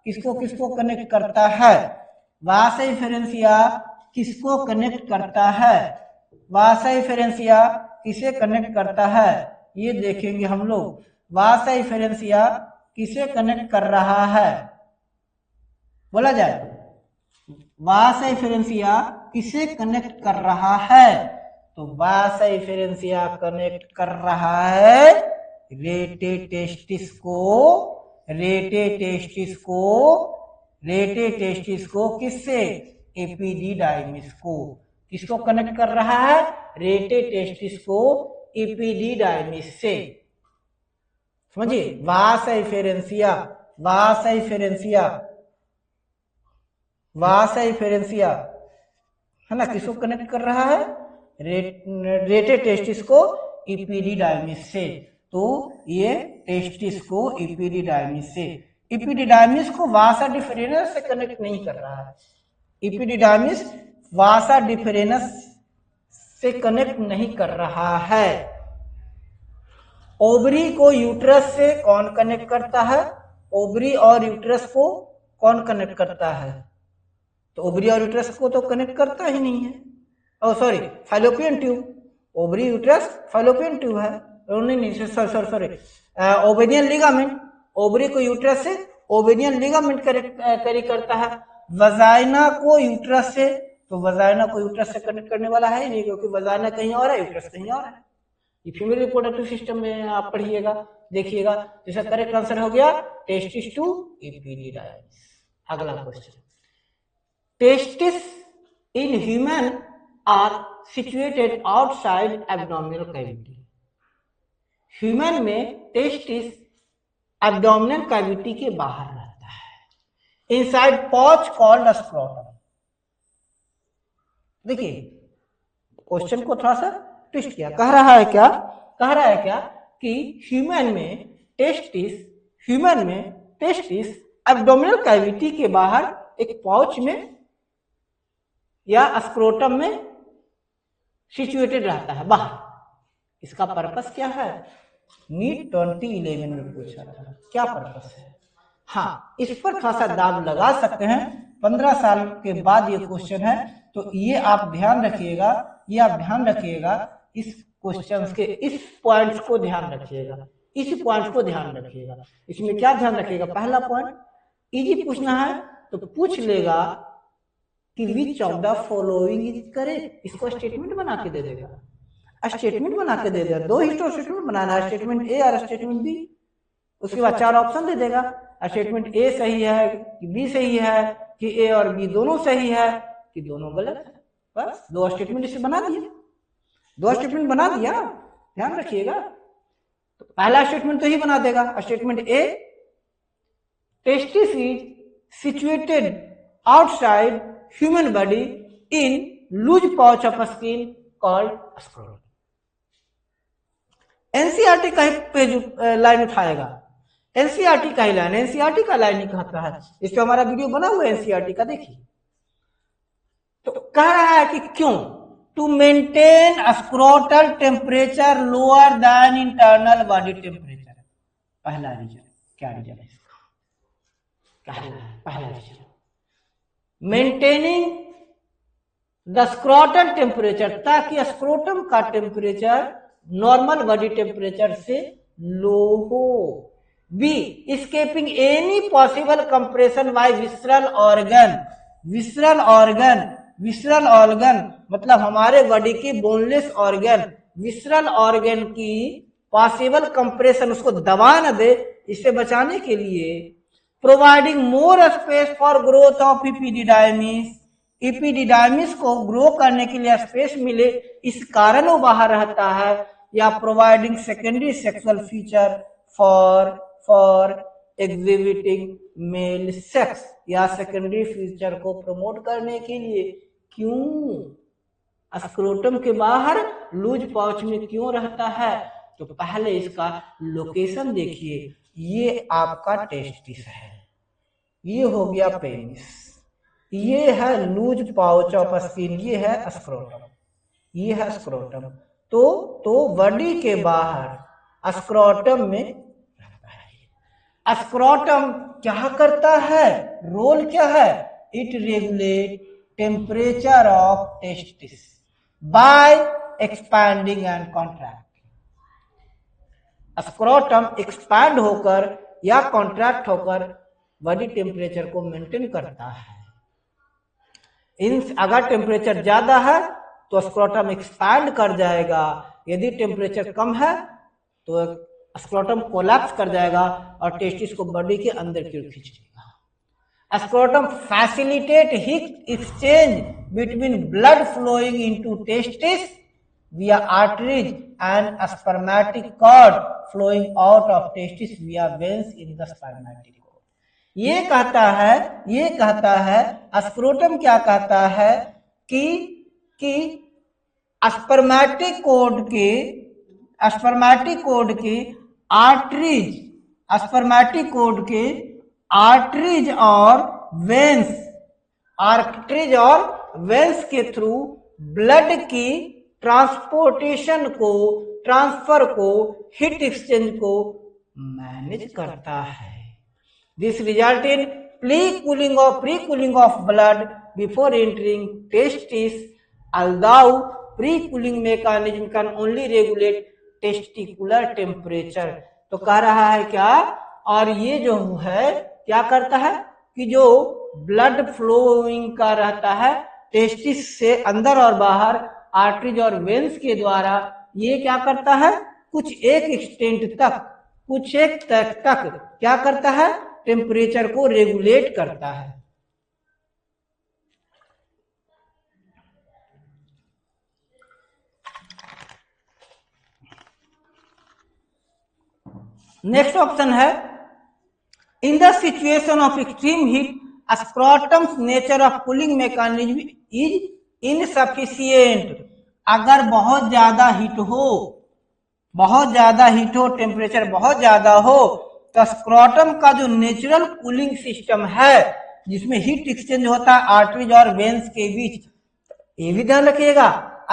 किसको किसको कनेक्ट करता है? वासा इफेरेंसिया किसको कनेक्ट करता है? वासा इफेरेंसिया किसे कनेक्ट करता है? ये देखेंगे हम लोग। वासा इफेरेंसिया किसे कनेक्ट कर रहा है? बोला जाए, वासा इफेरेंसिया किसे कनेक्ट कर रहा है? तो वासा इफेरेंसिया कनेक्ट कर रहा है रेटे टेस्टिस को किससे? एपिडिडाइमिस को। किसको कनेक्ट कर रहा है? रेटे टेस्टिस को एपिडिडाइमिस से। समझिए, वासा इफेरेंसिया है ना, किसको कनेक्ट कर रहा है? रेटे टेस्टिस को एपिडिडाइमिस से। तो ये टेस्टिस को एपिडिडाइमिस से, एपिडिडाइमिस को वासा डिफरेंस से कनेक्ट नहीं कर रहा है। एपिडिडाइमिस वासा डिफरेंस से कनेक्ट नहीं कर रहा है। ओवरी को यूट्रस से कौन कनेक्ट करता है? ओवरी और यूट्रस को कौन कनेक्ट करता है? तो ओवरी और यूट्रस को तो कनेक्ट करता ही नहीं है। Oh sorry, fallopian tube. Ovary uterus fallopian tube है। नहीं, सॉरी, ओवेरियन लिगामेंट। ओवरी को यूट्रस से ओवेरियन लिगामेंट कैरी करता है। वजाइना को यूट्रस से, तो वजाइना को यूट्रस से कनेक्ट करने वाला है नहीं, क्योंकि वजाइना कहीं और है, यूट्रस कहीं और है। ये फीमेल रिप्रोडक्टिव सिस्टम में आप पढ़िएगा, देखिएगा। जैसा करेक्ट आंसर हो गया टेस्टिस टू एपिडिडाइमिस। अगला question, testis in human are situated outside abdominal cavity. Human में टेस्टिस एब्डोमिनल कैविटी के बाहर रहता है, इनसाइड पॉच कॉल्ड स्क्रोटम। देखिए, क्वेश्चन को थोड़ा सा ट्विस्ट किया। कह रहा है क्या कि ह्यूमन में टेस्टिस एब्डोमिनल कैविटी के बाहर एक पाउच में या स्क्रोटम में सिचुएटेड रहता है, बाहर। इसका पर्पस क्या है? नीट 2011 में पूछा था, क्या पर्पस है? हाँ, इस पर खासा दाब लगा सकते हैं। 15 साल के बाद ये क्वेश्चन है, तो ये आप ध्यान रखिएगा, इस क्वेश्चन के इस पॉइंट्स को ध्यान रखिएगा, इसमें क्या ध्यान रखिएगा? पहला पॉइंट, इजी पूछना है तो पूछ लेगा कि विच of the following is correct. इसको स्टेटमेंट बना के दे देगा, दो ही तो स्टेटमेंट बनाना है, स्टेटमेंट ए और स्टेटमेंट बी। उसके बाद 4 ऑप्शन दे देगा, स्टेटमेंट ए सही है कि बी सही है, कि ए और बी दोनों सही है कि दोनों गलत है। बस 2 स्टेटमेंट इसे बना दिया, ध्यान रखिएगा। तो पहला स्टेटमेंट तो ही बना देगा, statement A, testis is situated outside human body in loose pouch of skin called scrotum. NCERT का पेज लाइन उठाएगा, एनसीईआरटी का ही लाइन, एनसीईआरटी का लाइन ही कहता है। इस पे हमारा वीडियो बना हुआ है एनसीईआरटी का, देखिए। तो कह रहा है कि क्यों? To maintain scrotal temperature lower than internal body temperature. पहला रीजन, क्या रीजन है इसका? पहला reason, maintaining the scrotal temperature, ताकि स्क्रोटम का टेम्परेचर नॉर्मल बॉडी टेम्परेचर से लो हो। B, escaping any possible compression by visceral organ मतलब हमारे बॉडी की बोनलेस ऑर्गन, विसरल ऑर्गन की पॉसिबल कंप्रेशन, उसको दबा न दे, इससे बचाने के लिए providing more space for growth of epididymis को ग्रो करने के लिए स्पेस मिले, इस कारण वो बाहर रहता है। या providing secondary sexual feature for exhibiting male sex, या सेकेंडरी फीचर को प्रमोट करने के लिए। क्यों स्क्रोटम के बाहर लूज पाउच में क्यों रहता है? तो पहले इसका लोकेशन देखिए, ये आपका टेस्टिस है, ये हो गया पेनिस, ये है लूज पाउच ऑफ स्किन, ये है स्क्रोटम, तो बॉडी के बाहर स्क्रोटम में रहता है। स्क्रोटम क्या करता है, रोल क्या है, it regulate temperature of testis by expanding and contracting. Scrotum expand होकर या कॉन्ट्रैक्ट होकर बॉडी टेम्परेचर को मेंटेन करता है। अगर टेम्परेचर ज्यादा है तो स्क्रोटम एक्सपैंड कर जाएगा, यदि टेम्परेचर कम है तो स्क्रोटम कोलैप्स कर जाएगा और टेस्टिस को बॉडी के अंदर की ओर खींच लेगा। Scrotum facilitate heat exchange between blood flowing into testis via arteries and spermatic cord flowing out of testis via veins in the spermatic cord। ये कहता है स्क्रोटम क्या कहता है कि स्पर्मेटिक कोड के आर्टरीज और वेंस के थ्रू ब्लड की ट्रांसफर को हीट एक्सचेंज को मैनेज करता है। This result in pre cooling of blood before entering testis, although pre-cooling mechanism can only regulate testicular temperature। तो कह रहा है क्या, और ये जो है क्या करता है कि जो ब्लड फ्लोइंग का रहता है टेस्टिस से अंदर और बाहर आर्टरीज और वेंस के द्वारा, ये क्या करता है कुछ एक तक क्या करता है, टेम्परेचर को रेगुलेट करता है। नेक्स्ट ऑप्शन है, in the situation of extreme heat scrotum's nature of cooling mechanism is insufficient. अगर बहुत ज्यादा हीट हो, टेम्परेचर बहुत ज्यादा हो, तो स्क्रोटम का जो नेचुरल कूलिंग सिस्टम है जिसमें हीट एक्सचेंज होता है आर्टरीज और वेंस के बीच, ये भी ध्यान रखिएगा,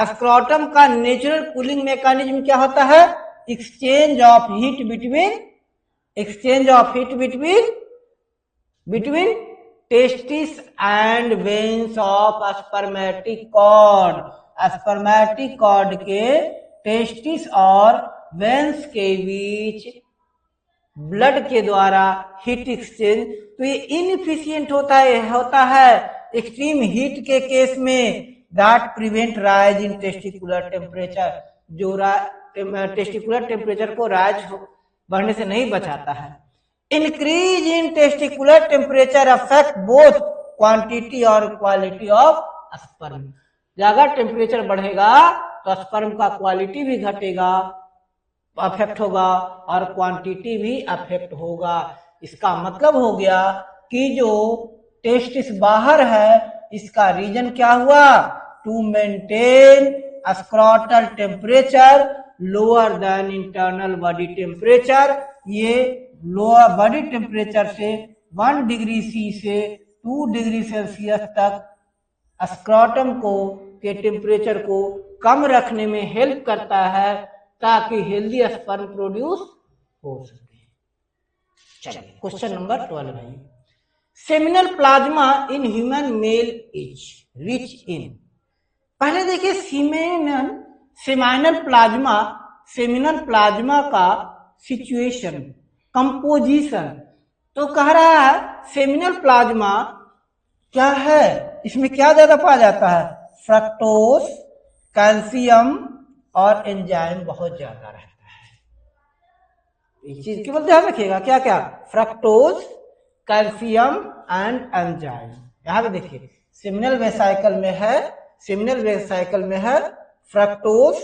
स्क्रोटम का नेचुरल कूलिंग मैकेनिज्म क्या होता है, exchange of heat between testis and veins of spermatic cord के टेस्टिस और वेंस के बीच ब्लड के द्वारा हीट एक्सचेंज। तो ये इनएफिशिएंट होता है एक्सट्रीम हीट के केस में, that prevent rise in testicular temperature, जो टेस्टिकुलर टेम्परेचर को राइज बढ़ने से नहीं बचाता है। Increase in testicular temperature affect both quantity और क्वालिटी ऑफ स्पर्म। अगर टेम्परेचर बढ़ेगा तो स्पर्म का क्वालिटी भी घटेगा, अफेक्ट होगा, और क्वांटिटी भी अफेक्ट होगा। इसका मतलब हो गया कि जो टेस्टिस बाहर है इसका रीजन क्या हुआ, to maintain scrotal temperature lower than internal body temperature. ये लोअर बॉडी टेम्परेचर से 1 डिग्री सी से 2 डिग्री सेल्सियस तक स्क्रोटम के टेम्परेचर को कम रखने में हेल्प करता है ताकि हेल्दी स्पर्म प्रोड्यूस हो सके। चलिए क्वेश्चन नंबर 12 है, seminal plasma in human male is rich इन। पहले देखिए सेमिनल प्लाज्मा का सिचुएशन, कंपोजिशन। तो कह रहा है सेमिनल प्लाज्मा क्या है, इसमें क्या ज्यादा पाया जाता है, फ्रक्टोज, कैल्शियम और एंजाइम बहुत ज्यादा रहता है। इस चीज केवल ध्यान रखिएगा, क्या क्या, फ्रक्टोज, कैल्शियम एंड एंजाइम। यहां पे देखिए सेमिनल वेसाइकल में है फ्रक्टोज,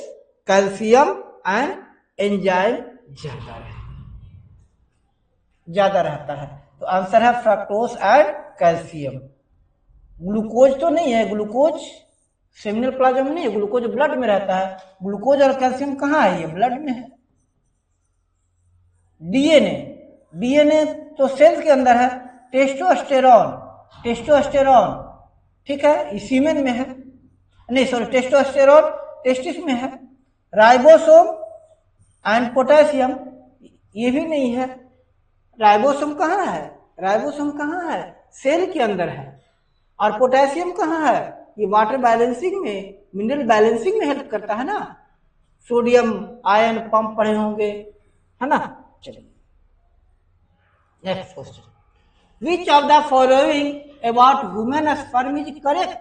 कैल्शियम एंड एंजाइम ज्यादा रहता है। तो आंसर है फ्रक्टोज एंड कैल्शियम। ग्लूकोज तो नहीं है, ग्लूकोज सेमिनल प्लाज्मा में नहीं है, ग्लूकोज ब्लड में रहता है। ग्लूकोज और कैल्शियम कहाँ है, ये ब्लड में है। डीएनए तो सेल्स के अंदर है। टेस्टोस्टेरोन ठीक है, सीमेन में है, नहीं सॉरी, टेस्टोस्टेरोन टेस्टिस में है। राइबोसोम एंड पोटेशियम ये भी नहीं है, राइबोसोम कहाँ है? राइबोसोम कहाँ है? सेल के अंदर है। और पोटेशियम कहाँ है? ये वाटर बैलेंसिंग में, मिनरल बैलेंसिंग में हेल्प करता है ना। सोडियम आयन पंप पढ़े होंगे, है ना। चलिए next question, which of the following about human sperm is correct?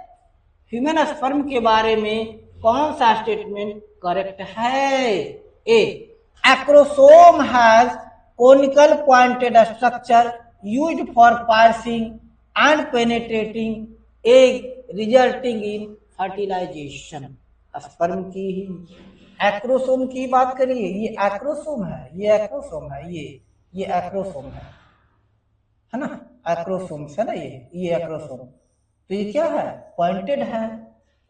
Human sperm के बारे में कौन सा स्टेटमेंट करेक्ट है? A, acrosome has conical pointed structure used for parsing and penetrating egg resulting in fertilisation. Sperm की ही acrosome की बात करिए, ये एक्रोसोम है, ये एक्रोसोम है, ये एक्रोसोम है ना, एक्रोसोम है ना, ये एक्रोसोम। तो ये क्या है? पॉइंटेड है,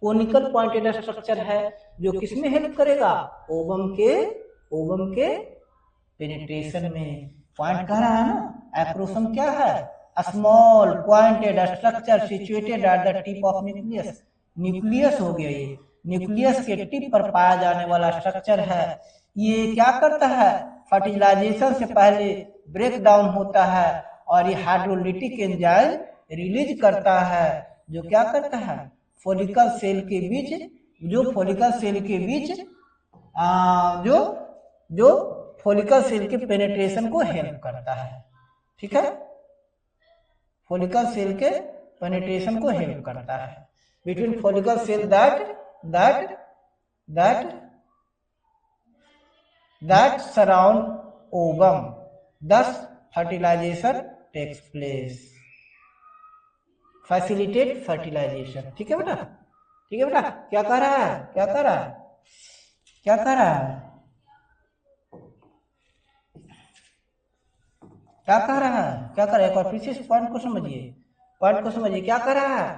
कोनिकल पॉइंटेड स्ट्रक्चर है, जो किसमें हेल्प करेगा? ओवम के पेनिट्रेशन में। पॉइंट कह रहा है ना, एक्रोसोम क्या है? Small pointed structure situated at the tip of nucleus. Nucleus हो गया, ये न्यूक्लियस के टिप पर पाया जाने वाला स्ट्रक्चर है। ये क्या करता है? फर्टिलाइजेशन से पहले ब्रेक डाउन होता है और ये हाइड्रोलिटिक एंजाइम रिलीज करता है, जो क्या करता है? फोलिकल सेल के बीच, जो फोलिकल सेल के बीच जो फोलिकल सेल के पेनिट्रेशन को हेल्प करता है। ठीक है, फोलिकल सेल के पेनिट्रेशन को हेल्प करता है between follicle cell that surround ovum, thus fertilization takes place, facilitate fertilization। ठीक है बेटा, ठीक है बेटा। क्या कह रहा है? क्या कह रहा है? क्या कह रहा है? क्या कह रहा है? क्या कर रहा है? एक बार फिर से पॉइंट को समझिए, पॉइंट को समझिए। क्या कर रहा है?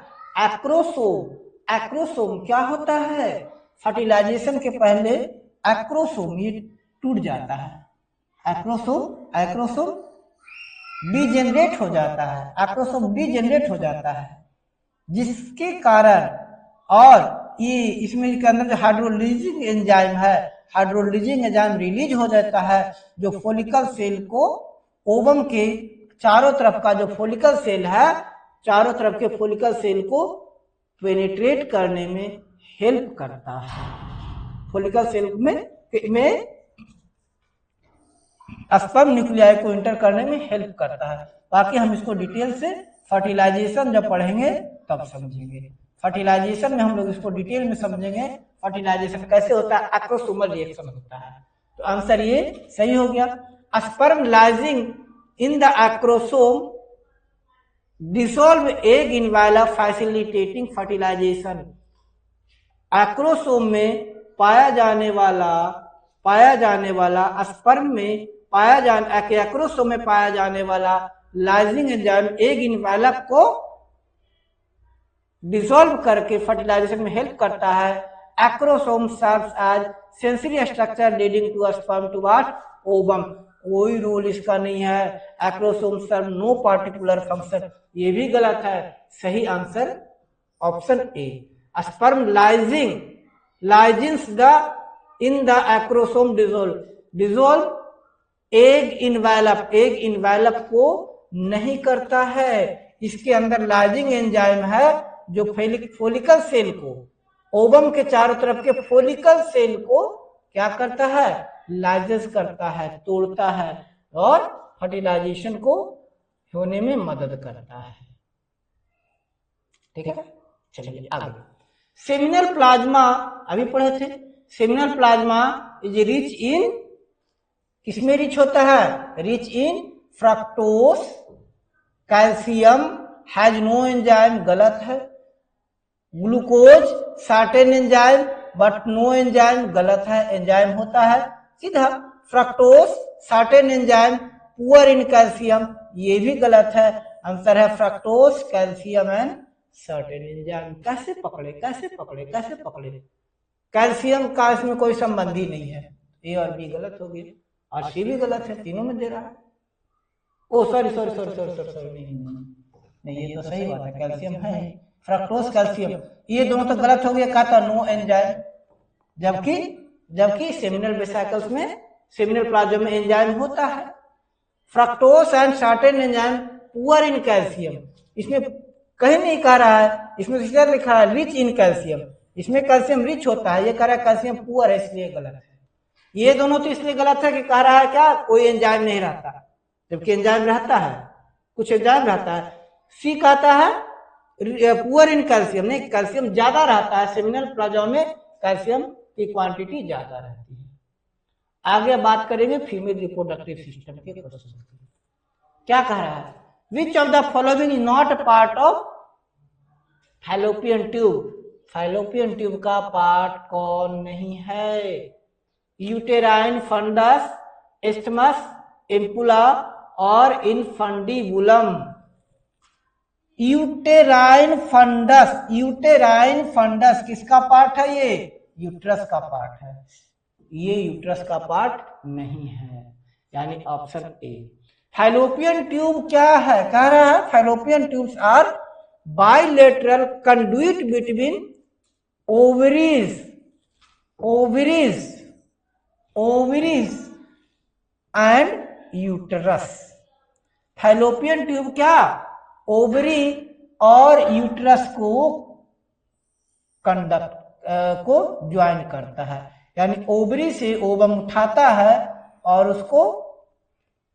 एक्रोसोम। एक्रोसोम क्या होता है? फर्टिलाइजेशन के पहले एक्रोसोम ये टूट जाता है, एक्रोसोम डीजेनरेट हो जाता है, एक्रोसोम डीजेनरेट हो जाता है, जिसके कारण, और ये इसमें के अंदर जो हाइड्रोलिजिंग एंजाइम है, हाइड्रोलिजिंग एंजाइम रिलीज हो जाता है, जो फोलिकल सेल को, ओवम के चारों तरफ का जो फोलिकल सेल है, चारों तरफ के फोलिकल सेल को पेनिट्रेट करने में हेल्प करता है, फोलिकल सेल में स्पर्म न्यूक्लियाई को इंटर करने में हेल्प करता है। बाकी हम इसको डिटेल से फर्टिलाइजेशन जब पढ़ेंगे तब समझेंगे। फर्टिलाइजेशन में हम लोग इसको डिटेल में समझेंगे, फर्टिलाइजेशन कैसे होता है, एक्रोसोमल रिएक्शन होता है। तो आंसर ये सही हो गया। Sperm lysins in the acrosome dissolve egg envelope facilitating fertilisation. Acrosome में पाया जाने वाला स्पर्म में एक्रोसोम में पाया जाने वाला लाइजिंग एंजाइम एग इन वाइलम को डिसॉल्व करके फर्टिलाइजेशन में हेल्प करता है। Acrosome serves as sensory structure leading to sperm towards ovum. कोई रोल इसका नहीं है, acrosome serve no particular function. ये भी गलत है, सही answer option A. Sperm lysins in the acrosome dissolve egg envelope को नहीं करता है। इसके अंदर लाइजिंग एंजाइम है जो फोलिकल सेल को, ओवम के चारों तरफ के फोलिकल सेल को क्या करता है? लाइजेस करता है, तोड़ता है और फर्टिलाइजेशन को होने में मदद करता है। ठीक है, चलिए आगे। सेमिनल प्लाज्मा अभी पढ़े थे। Seminal plasma is rich in, किसमें रिच होता है? Rich in fructose, calcium, has no enzyme, गलत है। Glucose, certain enzyme but no enzyme, गलत है, एंजाइम होता है सीधा। Fructose, certain enzyme, poor in calcium, ये भी गलत है। आंसर है fructose, calcium and certain enzyme. कैसे पकड़े? कैल्शियम का इसमें कोई संबंध ही नहीं है। ए और बी गलत हो गए और सी भी गलत है, तीनों में दे रहा है। ओ सॉरी, नहीं ये तो सही बात है, कैल्शियम है। फ्रक्टोज, कैल्शियम, ये दोनों तो गलत हो गया। कहा था नो एंजाइम, जबकि सेमिनल वेसिकल्स में, सेमिनल प्लाज्मा में एंजाइम होता है। Fructose and certain enzyme poor in calcium. इसमें कहीं नहीं कह रहा है, इसमें सीधा लिखा है रिच इन कैल्शियम, इसमें कैल्शियम रिच होता है, ये कह रहा है कैल्शियम पुअर है, इसलिए गलत है। ये दोनों तो इसलिए गलत है कि कह रहा है क्या कोई एंजाइम नहीं रहता, जबकि एंजाइम रहता है, कुछ एंजाइम रहता है। सी कहता है पुअर इन कैल्शियम, नहीं कैल्शियम ज्यादा रहता है, सेमिनल प्लाज्मा में कैल्शियम की क्वांटिटी ज्यादा रहती है। आगे बात करेंगे फीमेल रिप्रोडक्टिव सिस्टम के क्वेश्चन। क्या कह रहा है, which of the following is not part of fallopian tube. Fallopian tube का पार्ट कौन नहीं है? यूटेराइन फंडस, एस्टमस, एम्पुला और infundibulum. Uterine fundus, uterine fundus किसका पार्ट है? ये यूट्रस का पार्ट है, ये यूट्रस का पार्ट नहीं है, यानी ऑप्शन ए। फैलोपियन ट्यूब क्या है? कह रहा है fallopian tubes are bilateral conduit between ovaries, ovaries, ovaries and uterus. Fallopian tube क्या ओवरी और यूट्रस को कंडक्ट को ज्वाइन करता है, यानी ओवरी से ओवम उठाता है और उसको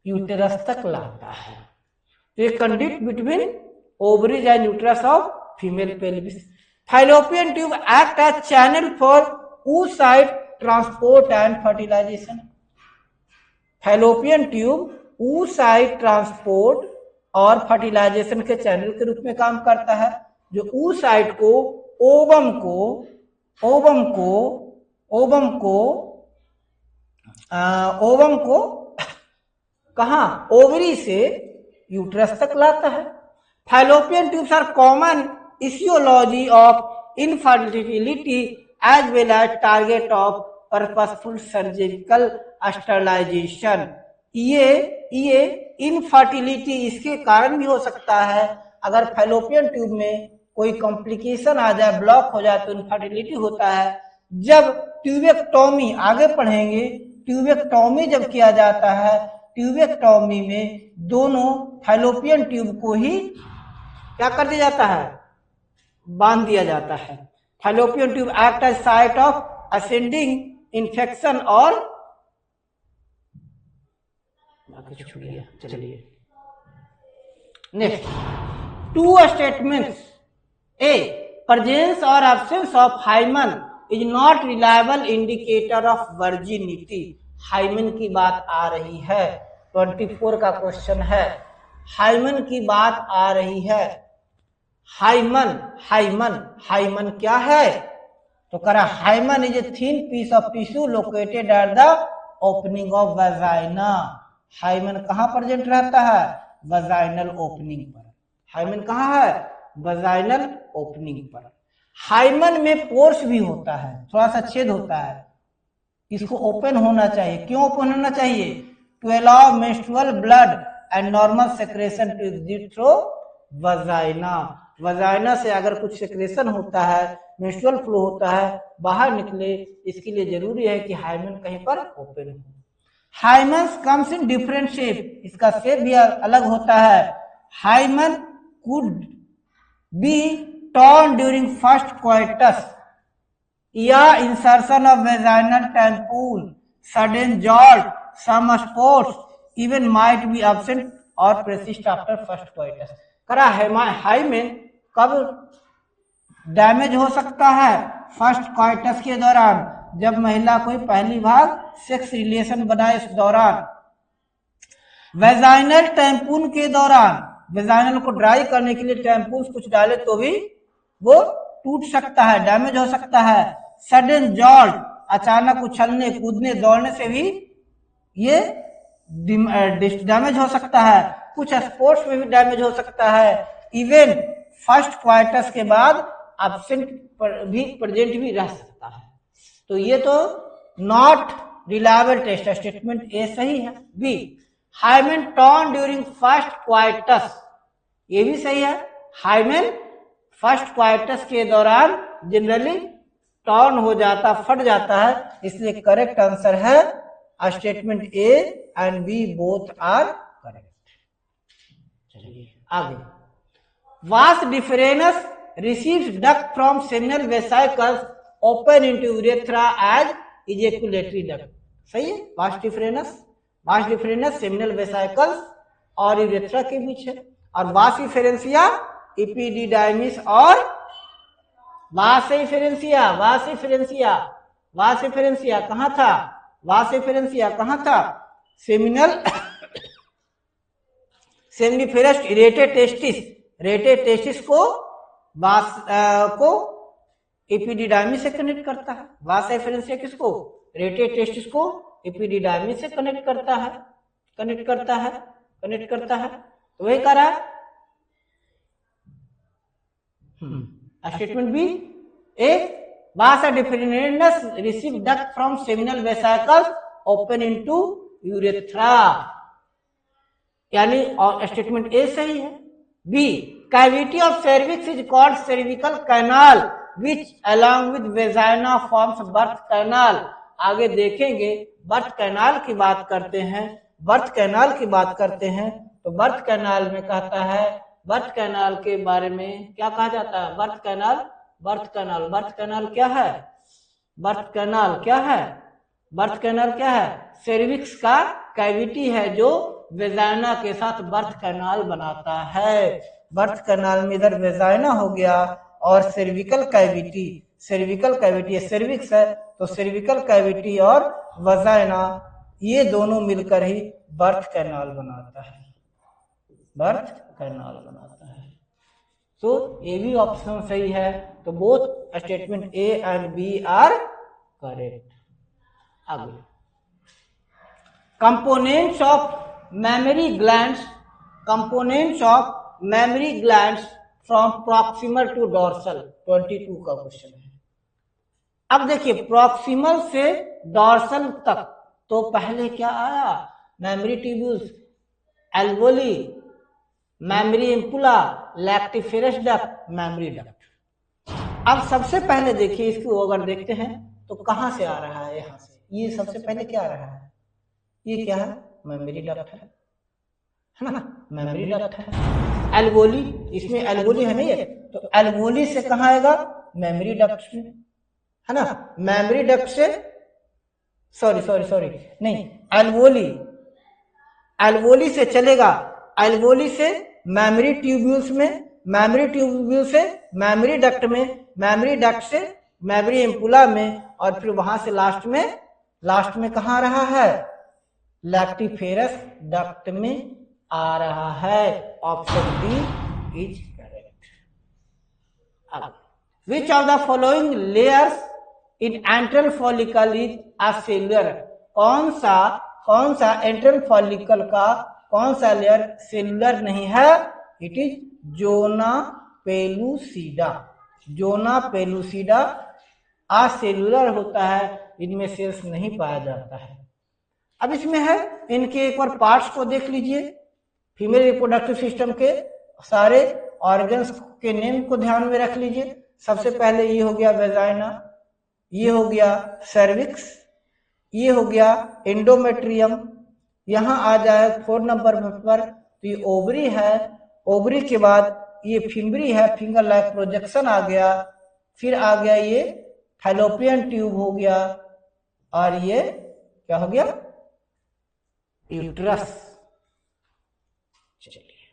यूटेरस तक लाता है। तो ये conduct between ovaries and uterus of female pelvis. Fallopian tube act as channel for oocyte transport and fertilisation. Fallopian tube oocyte transport और फर्टिलाइजेशन के चैनल के रूप में काम करता है, जो oocyte को ओवम को ओवम को ओवम को ओवम को कहा ओवरी से यूट्रस तक लाता है। Fallopian tubes are common aetiology of infertility as well as target of purposeful surgical sterilisation. ये इनफर्टिलिटी इसके कारण भी हो सकता है, अगर फैलोपियन ट्यूब में कोई कॉम्प्लिकेशन आ जाए, ब्लॉक हो जाए तो इनफर्टिलिटी होता है। जब ट्यूबेक्टोमी, आगे पढ़ेंगे, ट्यूबेक्टोमी जब किया जाता है, ट्यूबेक्टोमी में दोनों फैलोपियन ट्यूब को ही क्या कर दिया जाता है? बांध दिया जाता है। Fallopian tube act as site of ascending infection और चलिए next to statements. A, presence और absence of hymen is not reliable indicator of virginity. Hymen की बात आ रही है, 24 का क्वेश्चन है, हाइमन की बात आ रही है। हाइमन, हाइमन, हाइमन क्या है? तो करा hymen is a thin piece of tissue located at the opening of vagina. Hymen कहाँ प्रेजेंट रहता है? वजाइनल ओपनिंग पर। हाइमन कहाँ है? वजाइनल ओपनिंग पर। हाइमन में पोर्स भी होता है, थोड़ा सा छेद होता है, इसको ओपन होना चाहिए। क्यों ओपन होना चाहिए? To allow menstrual blood and normal secretion to exit through vagina. Vagina से अगर कुछ सेक्रेशन होता है, मेंस्ट्रुअल फ्लो होता है, बाहर निकले, इसके लिए जरूरी है कि हाइमन कहीं पर ओपन हो। Hymen comes in different shape, इसका शेप भी अलग होता है। Hymen could be torn during first coitus या insertion of vaginal tampon, sudden jolt, some sports even might be absent or persist after first coitus. करा hymen कब damage हो सकता है? फर्स्ट क्वाइटस के दौरान, जब महिला कोई पहली बार सेक्स रिलेशन बनाए इस दौरान। वेजाइनल टैम्पून के दौरान, वेजाइनल को ड्राई करने के लिए टैम्पून कुछ डाले तो भी वो टूट सकता है, डैमेज हो सकता है। सडन जॉल्ट, अचानक उछलने कूदने दौड़ने से भी ये डैमेज हो सकता है। कुछ स्पोर्ट्स में भी डैमेज हो सकता है। इवन फर्स्ट क्वार्टर्स के बाद एब्सेंट भी प्रेजेंट भी रह सकता है। तो ये तो not reliable test, statement A सही है। B, hymen torn during first quarters, ये भी सही है। हाइमेन फर्स्ट क्वार्टर्स के दौरान जनरली टॉर्न हो जाता, फट जाता है, इसलिए करेक्ट आंसर है statement A and B both are correct. आगे, vas deferens receives duct from seminal vesicles open into urethra as ejaculatory duct. सही है, वास डिफरेंस सेमिनल वेसिकल्स और यूरेथ्रा के बीच है। और वास इफेरेंसिया इपिडिडाइमिस और वास इफेरेंसिया कहाँ था? वास इफेरेंसिया कहाँ था? सेमिनिफेरस रेटे टेस्टिस को एपिडिडाइमिस से कनेक्ट करता है। वास इफेरेंसिया किसको? रेटे टेस्टिस को एपिडिडाइमिस से कनेक्ट करता है। तो वही कह रहा है statement B, A vas deferens receive duct from seminal vesicles open into urethra, यानी स्टेटमेंट ए सही है। B, cavity of cervix is called cervical canal which along with vagina forms birth canal. आगे देखेंगे बर्थ कैनाल की बात करते हैं तो बर्थ कैनाल में कहता है, बर्थ कैनाल के बारे में क्या कहा जाता है? बर्थ कैनाल क्या है? सर्विक्स का कैविटी है जो वेजाइना के साथ बर्थ कैनाल बनाता है। बर्थ कैनाल में इधर वेजाइना हो गया और सर्विकल कैविटी सर्विक्स है, तो सर्विकल कैविटी और वेजाइना ये दोनों मिलकर ही बर्थ कैनाल बनाता है। तो ए भी ऑप्शन सही है। तो both statement A and B are correct. आगे, components of mammary glands from proximal to dorsal 22 का क्वेश्चन है। अब देखिए प्रॉक्सिमल से डॉर्सल तक तो पहले क्या आया? Mammary tubules, alveoli, mammary ampulla, lactiferous duct, memory duct. अब सबसे पहले देखिए इसको अगर देखते हैं तो कहां से आ रहा है? यहां से। ये सबसे पहले क्या आ रहा है? ये क्या है? मेमोरी डक्ट है ना, मेमोरी डक्ट है। एल्वोली, इसमें एल्वोली है नहीं है, तो एल्वोली से कहां आएगा? मेमोरी डक्ट में, है ना। मेमोरी डक्ट से सॉरी नहीं, एल्वोली से चलेगा, एल्वोली से मेमोरी ट्यूब्यूल्स में, मेमोरी ट्यूब्यूल से मेमोरी डक्ट में, मेमोरी डक्ट से मेमोरी एम्पुला में, और फिर वहां से लास्ट में कहाँ रहा है? लैक्टिफेरस डक्ट में आ रहा है। Option D is correct. Which of the following layers in antral follicle is acellular? कौन सा एंट्रल फॉलिकल का कौन सा लेयर सेलुलर नहीं है? It is zona pellucida acellular होता है, इनमें सेल्स नहीं पाया जाता है। अब इसमें है, इनके एक बार पार्ट्स को देख लीजिए। फीमेल रिप्रोडक्टिव सिस्टम के सारे ऑर्गन्स के नेम को ध्यान में रख लीजिए। सबसे पहले ये हो गया वेजाइना, ये हो गया सर्विक्स, ये हो गया एंडोमेट्रियम। यहाँ आ जाए 4 नंबर पर तो ये ओवरी है, ओवरी के बाद ये फिम्बरी है, फिंगर लाइक प्रोजेक्शन आ गया, फिर आ गया ये फैलोपियन ट्यूब हो गया, और ये क्या हो गया? यूट्रस। चलिए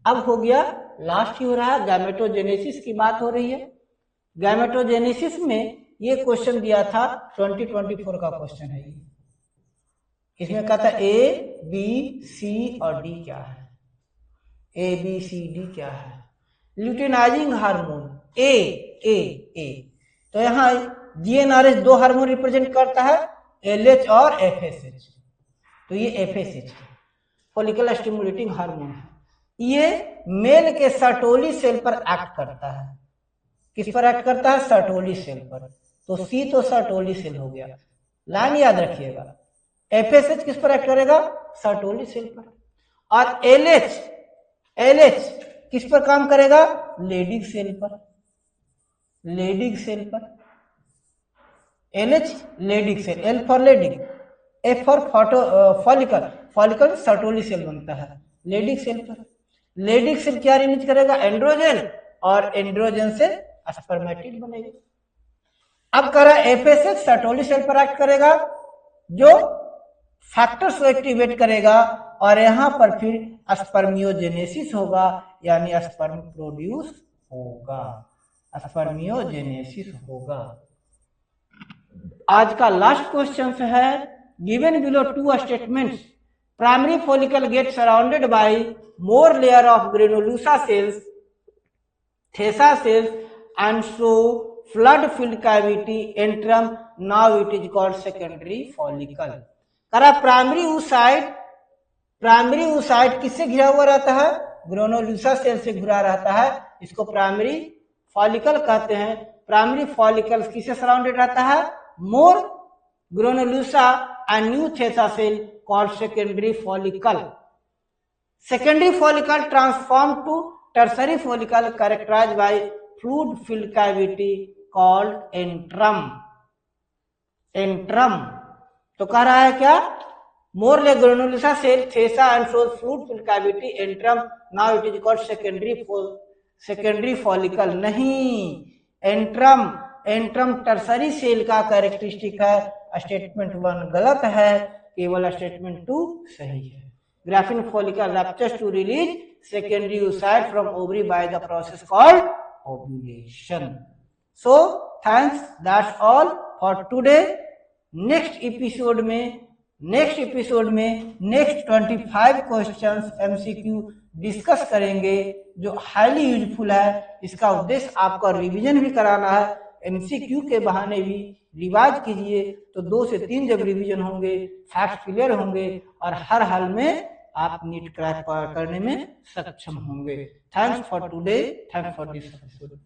अब हो गया, लास्ट ही हो रहा है, गैमेटोजेनेसिस की बात हो रही है। गैमेटोजेनेसिस में ये क्वेश्चन दिया था, 2024 का क्वेश्चन है ये। इसमें कहता है ए बी सी और डी क्या है? ए बी सी डी क्या है? ल्यूटेनाइजिंग हार्मोन ए। तो यहाँ जीएनआरएच 2 हार्मोन रिप्रेजेंट करता है, एलएच और एफएसएच। तो ये एफएसएच है, फॉलिकल स्टिमुलेटिंग हार्मोन है। ये मेल के सर्टोली सेल पर एक्ट करता है। किस पर एक्ट करता है? सर्टोली सेल पर। तो सी तो सर्टोली सेल हो गया, लाइन याद रखिएगा। एफएसएच किस पर एक्ट करेगा? सर्टोली सेल पर। और एलएच किस पर काम करेगा? लेडिग सेल पर। LH Leydig cell, L for Leydig, F for follicle Sertoli cell बनता है। लेडिक सेल पर। लेडिक सेल क्या रिलीज करेगा? एंड्रोजन, और एंड्रोजन से स्पर्मेटिड बनेगा। अब कह रहा है एफएसएच सर्टोली सेल पर एक्ट करेगा, जो फैक्टर्स को एक्टिवेट करेगा, और यहां पर फिर स्पर्मियोजेनेसिस होगा, यानी स्पर्म प्रोड्यूस होगा, स्पर्मियोजेनेसिस होगा। आज का लास्ट क्वेश्चन है, given below two statements, primary follicle get surrounded by more layer of granulosa cells, theca cells and so fluid filled cavity antrum, now it is called secondary follicle. करा primary oocyte किससे घिरा हुआ रहता है? Granulosa cell से घिरा रहता है, इसको प्राइमरी फॉलिकल कहते हैं। प्राइमरी फॉलिकल किससे सराउंडेड रहता है? More granulosa and new theca cell called secondary follicle. Secondary follicle transform to tertiary follicle characterized by fluid filled cavity called antrum. Antrum तो कह रहा है क्या? More layer granulosa cell theca and shows fluid filled cavity antrum, now it is called secondary follicle. नहीं, antrum tertiary cell का characteristic है। Statement 1 गलत है, केवल स्टेटमेंट 2 सही है। Graafian follicle ruptures to release secondary oocyte from ovary by the process called ovulation. So thanks, that's all for today. Next episode में next 25 questions MCQ discuss करेंगे, जो हाईली यूजफुल है। इसका उद्देश्य आपका रिवीजन भी कराना है, एमसीक्यू के बहाने भी रिवाइज कीजिए, तो 2 से 3 जब रिवीजन होंगे, फैक्ट क्लियर होंगे, और हर हाल में आप नीट क्रैक करने में सक्षम होंगे। Thanks for today, thanks for this episode.